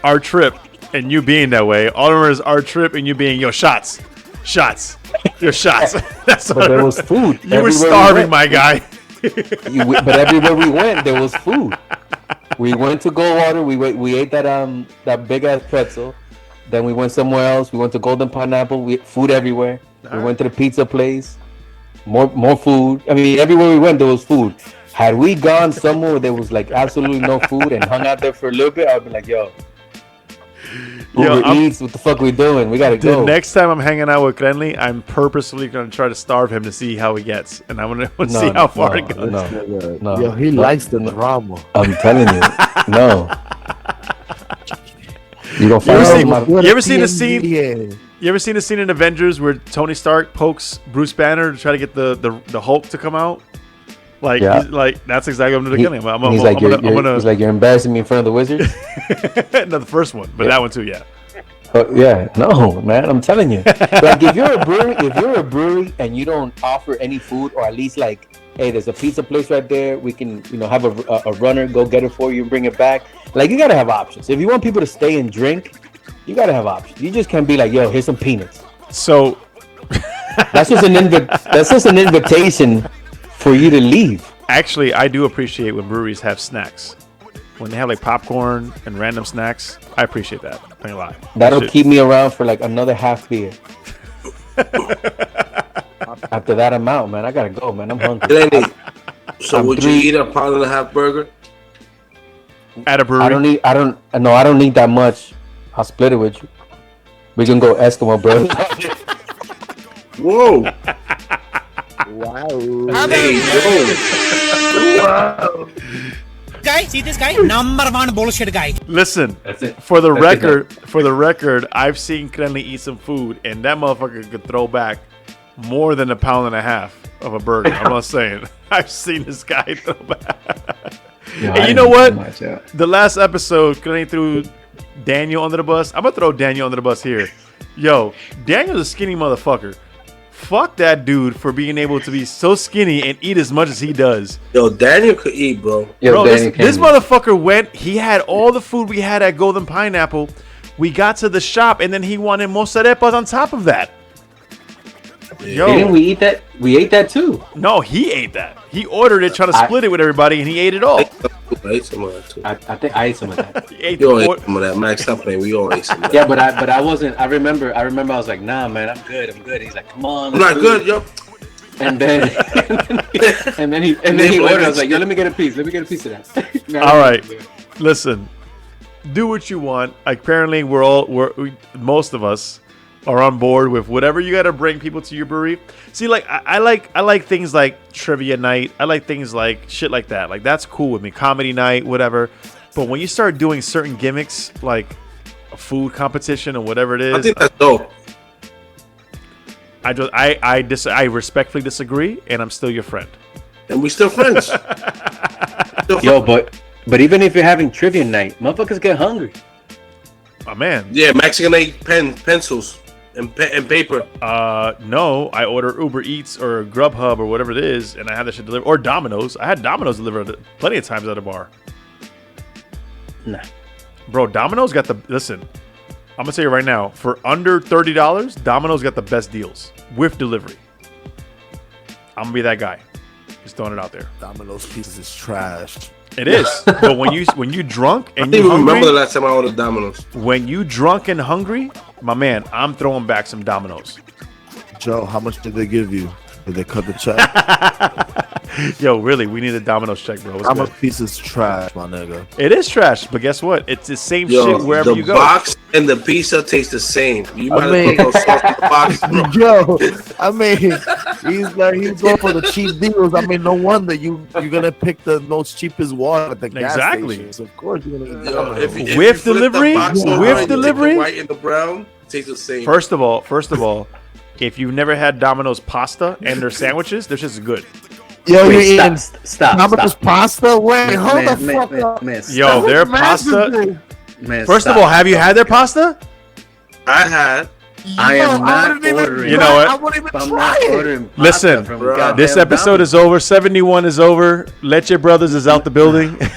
our trip and you being that way. All I remember is our trip and you being shots, your shots. That's but there was food. You were starving, my guy. But everywhere we went, there was food. We went to Goldwater. We ate that big ass pretzel. Then we went somewhere else. We went to Golden Pineapple. We food everywhere. We went to the pizza place. More food. I mean, everywhere we went, there was food. Had we gone somewhere where there was like absolutely no food and hung out there for a little bit, I'd be like, Uber Eats, what the fuck we doing? We gotta go. The next time I'm hanging out with Crenly, I'm purposely gonna try to starve him to see how he gets, and I'm gonna see how far it goes. No. Yo, he likes the drama. I'm telling you, no. You don't find you ever seen the scene? You ever seen the scene in Avengers where Tony Stark pokes Bruce Banner to try to get the Hulk to come out? Like, yeah. That's exactly what I'm doing. He's like, you're embarrassing me in front of the Wizards. No, the first one, but that one too, yeah. Yeah, no, man, I'm telling you. Like, if you're a brewery and you don't offer any food, or at least like, hey, there's a pizza place right there. We can, have a runner go get it for you and bring it back. Like, you gotta have options. If you want people to stay and drink, you gotta have options. You just can't be like, yo, here's some peanuts. So that's just an invitation for you to leave. Actually, I do appreciate when breweries have snacks. When they have like popcorn and random snacks, I appreciate that. I ain't lie. That'll keep me around for like another half beer. After that amount, man, I gotta go, man. I'm hungry. So would you eat a £1.5 burger at a brewery? I don't need that much. I'll split it with you. We can go Eskimo, bro. Whoa. Wow. Wow. Guy, see this guy? Number one bullshit guy. Listen, for the record, I've seen Crenly eat some food, and that motherfucker could throw back more than £1.5 pounds of a burger. I'm not saying. I've seen this guy throw back. Yeah, and you know what? The last episode, Crenly threw Daniel under the bus. I'm gonna throw Daniel under the bus here. Yo, Daniel's a skinny motherfucker. Fuck that dude for being able to be so skinny and eat as much as he does. Yo, Daniel could eat, bro. This motherfucker went. He had all the food we had at Golden Pineapple. We got to the shop, and then he wanted mozzarella on top of that. Yo, didn't we eat that? We ate that too. No, he ate that. He ordered it, trying to split it with everybody, and he ate it all. I ate some of that too. I think I ate some of that. You all ate some of that. Max, stop playing. We all ate some of that. Yeah, but I wasn't. I remember. I was like, nah, man, I'm good. He's like, come on. I'm not good, yo. And then he ordered. I was like, yo, let me get a piece. Let me get a piece of that. All right, listen. Do what you want. Apparently, most of us are on board with whatever you got to bring people to your brewery. See, like I like things like trivia night. I like things like shit like that. Like that's cool with me. Comedy night, whatever. But when you start doing certain gimmicks like a food competition or whatever it is, I think that's dope. I respectfully disagree, and I'm still your friend. And we still friends. Yo, but even if you're having trivia night, motherfuckers get hungry. Oh man. Yeah, Mexican ate pencils and paper. No, I order Uber Eats or Grubhub or whatever it is, and I have that shit delivered. Or Domino's. I had Domino's delivered plenty of times at a bar. Nah. Bro, Domino's got the... Listen, I'm going to tell you right now. For under $30, Domino's got the best deals with delivery. I'm going to be that guy. Just throwing it out there. Domino's pizzas is trash. It is. But when you drunk and I you hungry... remember the last time I ordered Domino's. When you drunk and hungry, my man, I'm throwing back some Domino's. Joe, how much did they give you? Did they cut the check? Yo, really, we need a Domino's check, bro. Domino's pizza's trash, my nigga. It is trash, but guess what? It's the same shit wherever you go. The box and the pizza taste the same. You might as well put sauce in the box, bro. Yo, I mean, he's going for the cheap deals. I mean, no wonder you're gonna pick the most cheapest one at the gas stations. Of course, you're gonna. With delivery, with delivery, the white and the brown tastes the same. First of all, if you've never had Domino's pasta and their sandwiches, they're just good. Yo, you're Wait, eating stop. Domino's pasta? Wait, hold the fuck up. Yo, their pasta. Man, First of all, have you had their pasta? I had. I am not ordering. You know what? I wouldn't even I'm try not it. ordering pasta Listen, from bro, goddamn This episode Domino's. is over. 71 is over. Leche Brothers is out the building. Bro,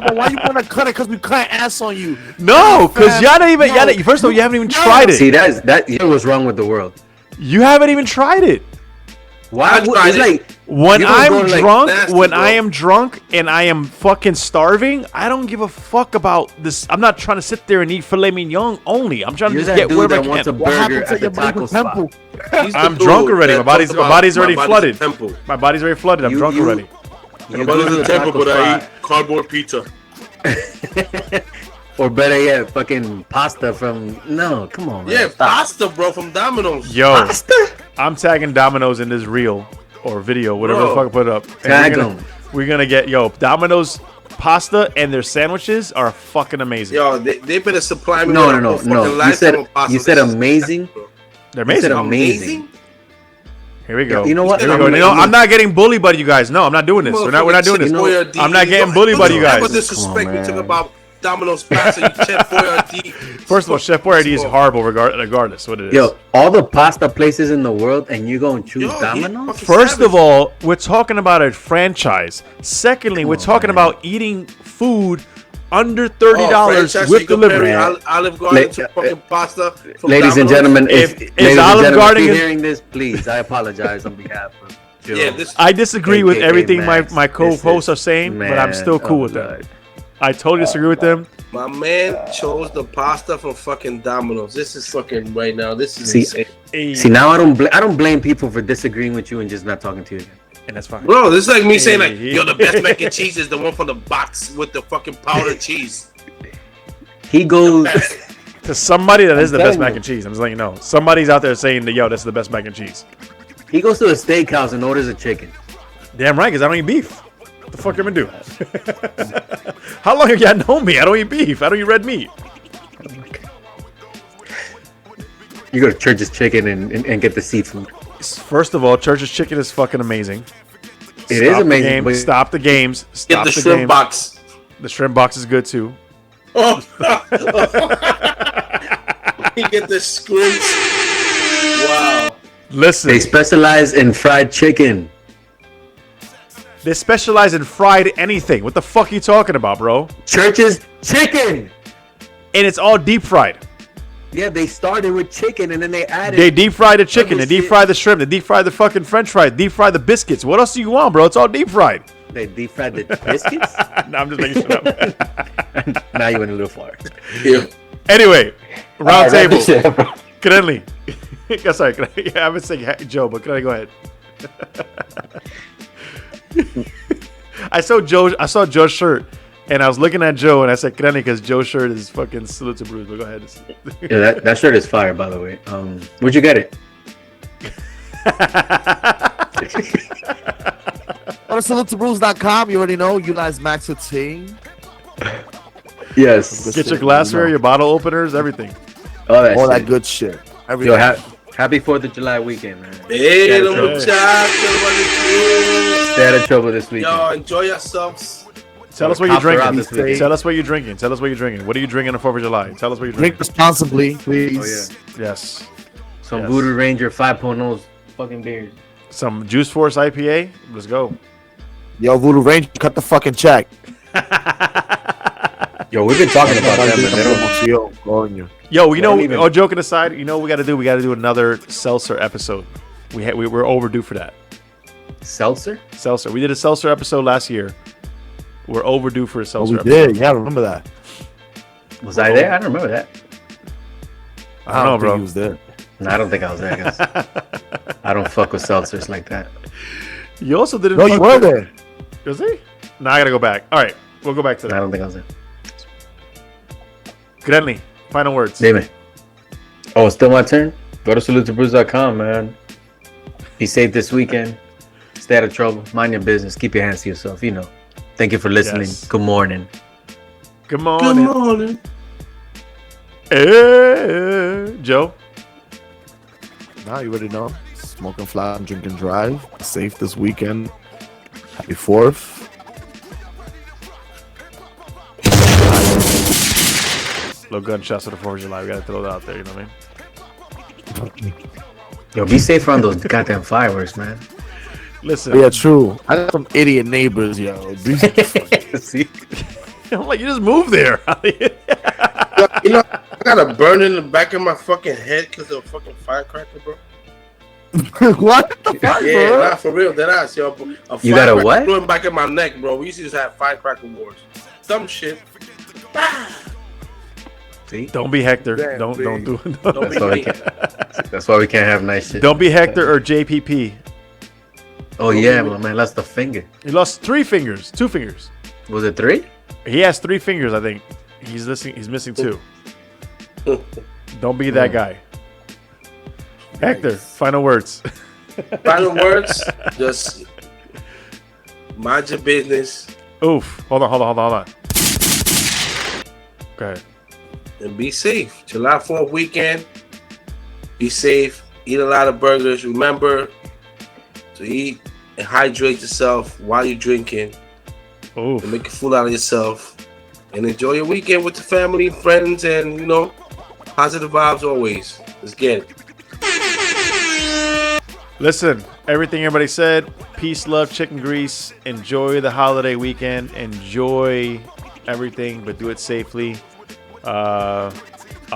but why you want to cut it? Because we cut ass on you. No, because y'all don't even. No. Y'all, first of all, you haven't even tried See, it. that what's wrong with the world. You haven't even tried it. Why? I tried It's it. like When you gonna I'm go to, like, drunk, nasty, when bro. I am drunk and I am fucking starving, I don't give a fuck about this. I'm not trying to sit there and eat filet mignon only. I'm trying to you're just that get dude whatever I that wants a can. What burger happened to at your the taco Bible spot. temple? He's the I'm dude drunk already. that My body's talks about already my body's flooded. a temple. My body's already flooded. I'm drunk already. My You go body's to a the temple, taco but I spot, eat cardboard pizza. or better yet, fucking pasta from. No, come on, man. Yeah, Stop. pasta, bro, from Domino's. Yo, I'm tagging Domino's in this reel or video, whatever the Bro. fuck I put up. And Tag we're gonna- 'em. We're gonna get Domino's pasta and their sandwiches are fucking amazing. Yo, they better supply me No, with no, a fucking no. You lifetime said of pasta. you said This is- amazing. They're You said amazing. amazing. Here we go. You know what? Here we I'm go. gonna- You know, I'm not getting bullied by you guys. No, I'm not doing this. We're not doing this. Chef Boyardee. I'm not getting bullied by you Never guys. disrespect Come on, me. Talk man. about Domino's pasta. You Chef Boyardee. First of all, Chef Boyardee is horrible regardless what it is. Yo, all the pasta places in the world, and you gonna choose Yo, he Domino's? fucking First savage. of all, we're talking about a franchise. Secondly, we're talking about eating food under $30 franchise, with you compare delivery. Olive Garden La- to fucking pasta. From Ladies and Domino's. gentlemen, If- if is ladies and Olive gentlemen, Garden if you're is- hearing this, please, I apologize on behalf of Joe. Yeah, this. I disagree with AKA everything Max. my co-hosts This are is- saying, but I'm man, still cool oh with them. Lord. I totally disagree with them. My man chose the pasta from fucking Domino's. This is fucking right now. This is See- insane. Hey, See, now I don't blame people for disagreeing with you and just not talking to you again. and that's fine. Bro, this is like me saying like, Hey. yo, the best mac and cheese is the one from the box with the fucking powdered cheese. He goes. To somebody that is the best telling mac you. and cheese, I'm just letting you know. Somebody's out there saying that, yo, this is the best mac and cheese. He goes to a steakhouse and orders a chicken. Damn right, because I don't eat beef. What the fuck am I gonna do? How long have y'all known me? I don't eat beef. I don't eat red meat. You go to Church's Chicken and get the seafood. First of all, Church's Chicken is fucking amazing. It is amazing, but- Stop the games. Get Stop the the shrimp games. box. The shrimp box is good too. Oh, you get the squints. Wow. Listen, They specialize in fried chicken. they specialize in fried anything. What the fuck are you talking about, bro? Church's Chicken. And it's all deep fried. Yeah, they started with chicken and then they added. They deep fry the chicken. They Other deep shit. fry the shrimp. They deep fry the fucking French fries. Deep fry the biscuits. What else do you want, bro? It's all deep fried. They deep fried the biscuits. No, I'm just making shit up. Now you went a little far. Yeah. Anyway, round table. table. Crenly. Sorry, I haven't said Joe, but can I go ahead? I saw Joe's shirt, and I was looking at Joe, and I said Crenly because Joe's shirt is fucking salute to Bruce. But go ahead. Yeah, that shirt is fire, by the way. Where'd you get it? On salutebrews.com, you already know. Utilize Max 15. Yes. Get your glassware, your bottle openers, everything. All that All shit. that good shit. Yo, Everything. happy 4th of July weekend, man. Hey, Stay out the of trouble. muchachos. Stay out of trouble this weekend. Yo, enjoy yourselves. Tell us what you're Cops are out drinking. this weekend. Tell us what you're drinking. Tell us what you're drinking. What are you drinking on 4th of July? Tell us what you're Drink drinking. responsibly, please. Oh, yeah. Yes. Some Yes. Voodoo Ranger 5.0's fucking beers. Some Juice Force IPA. Let's go. Yo, Voodoo Ranger, cut the fucking check. Yo, we've been talking about them, but they don't. Yo, coño. Yo, you know, don't even- all joking aside, you know what we got to do? We got to do another seltzer episode. We're overdue for that. Seltzer? Seltzer. We did a seltzer episode last year. We're overdue for a Oh, seltzer we episode. did. Yeah, I remember that. Was I there? I don't remember that. I don't know, think bro. he was there. No, I don't think I was there. 'Cause I don't fuck with seltzers like that. You also didn't. No, you fuck were with- there. Was he? No, I gotta go back. All right, we'll go back to I that. don't think I was there. Crenly, final words. Dime. Oh, it's still my turn? Go to salutebrews.com, man. Be safe this weekend. Stay out of trouble. Mind your business. Keep your hands to yourself. You know. Thank you for listening. Yes. Good morning. Good Good morning. morning. Joe. Nah, you already know. Smoking fly and drink and drive. Safe this weekend. Happy 4th. Little gunshots for the 4th of July. We gotta throw that out there. You know what I mean? Yo, be safe on those goddamn fireworks, man. Listen. Yeah, true. I got some idiot neighbors, yo. See? I'm like, you just moved there. You know, I got a burn in the back of my fucking head because of a fucking firecracker, bro. What the fuck, Yeah, bro? nah, for real, that ass, yo. You got a what? Blew in the back of my neck, bro. We used to just have firecracker wars. Dumb shit. See? Don't be Hector. Damn, Don't do it. Don't be me. That's why we can't have nice shit. Don't be Hector or JPP. Oh yeah, my man lost a finger. He lost 3 fingers, 2 fingers. Was it 3? He has 3 fingers, I think. He's missing 2. Don't be that guy. Hector, final words. Final words, just mind your business Oof. Hold on. Go ahead. and be safe. July 4th weekend, be safe. Eat a lot of burgers. Remember to eat and hydrate yourself while you're drinking. Oof. And make a fool out of yourself. And enjoy your weekend with the family, friends, and, you know, positive vibes always. Let's get it. Listen, everything everybody said. Peace, love, chicken grease. Enjoy the holiday weekend. Enjoy everything, but do it safely. I'll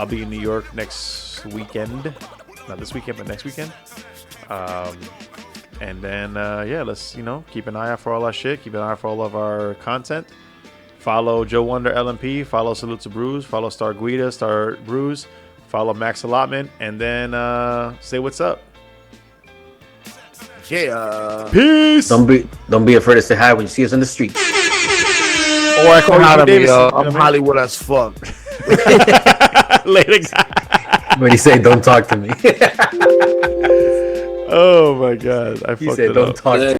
be in New York next weekend. Not this weekend, but next weekend. And then, let's, keep an eye out for all our shit. Keep an eye out for all of our content. Follow Joe Wonder LMP. Follow Salute to Brews. Follow Star Guida, Star Brews. Follow Max Allotment. And then say what's up. Yeah. Peace. Don't be afraid to say hi when you see us on the street. Or I call Proud you of me, Davidson. yo. You know I'm what I Hollywood as fuck. mean? Later, guys. When you say don't talk to me. Oh my God. I He fucked said it don't up. talk to me.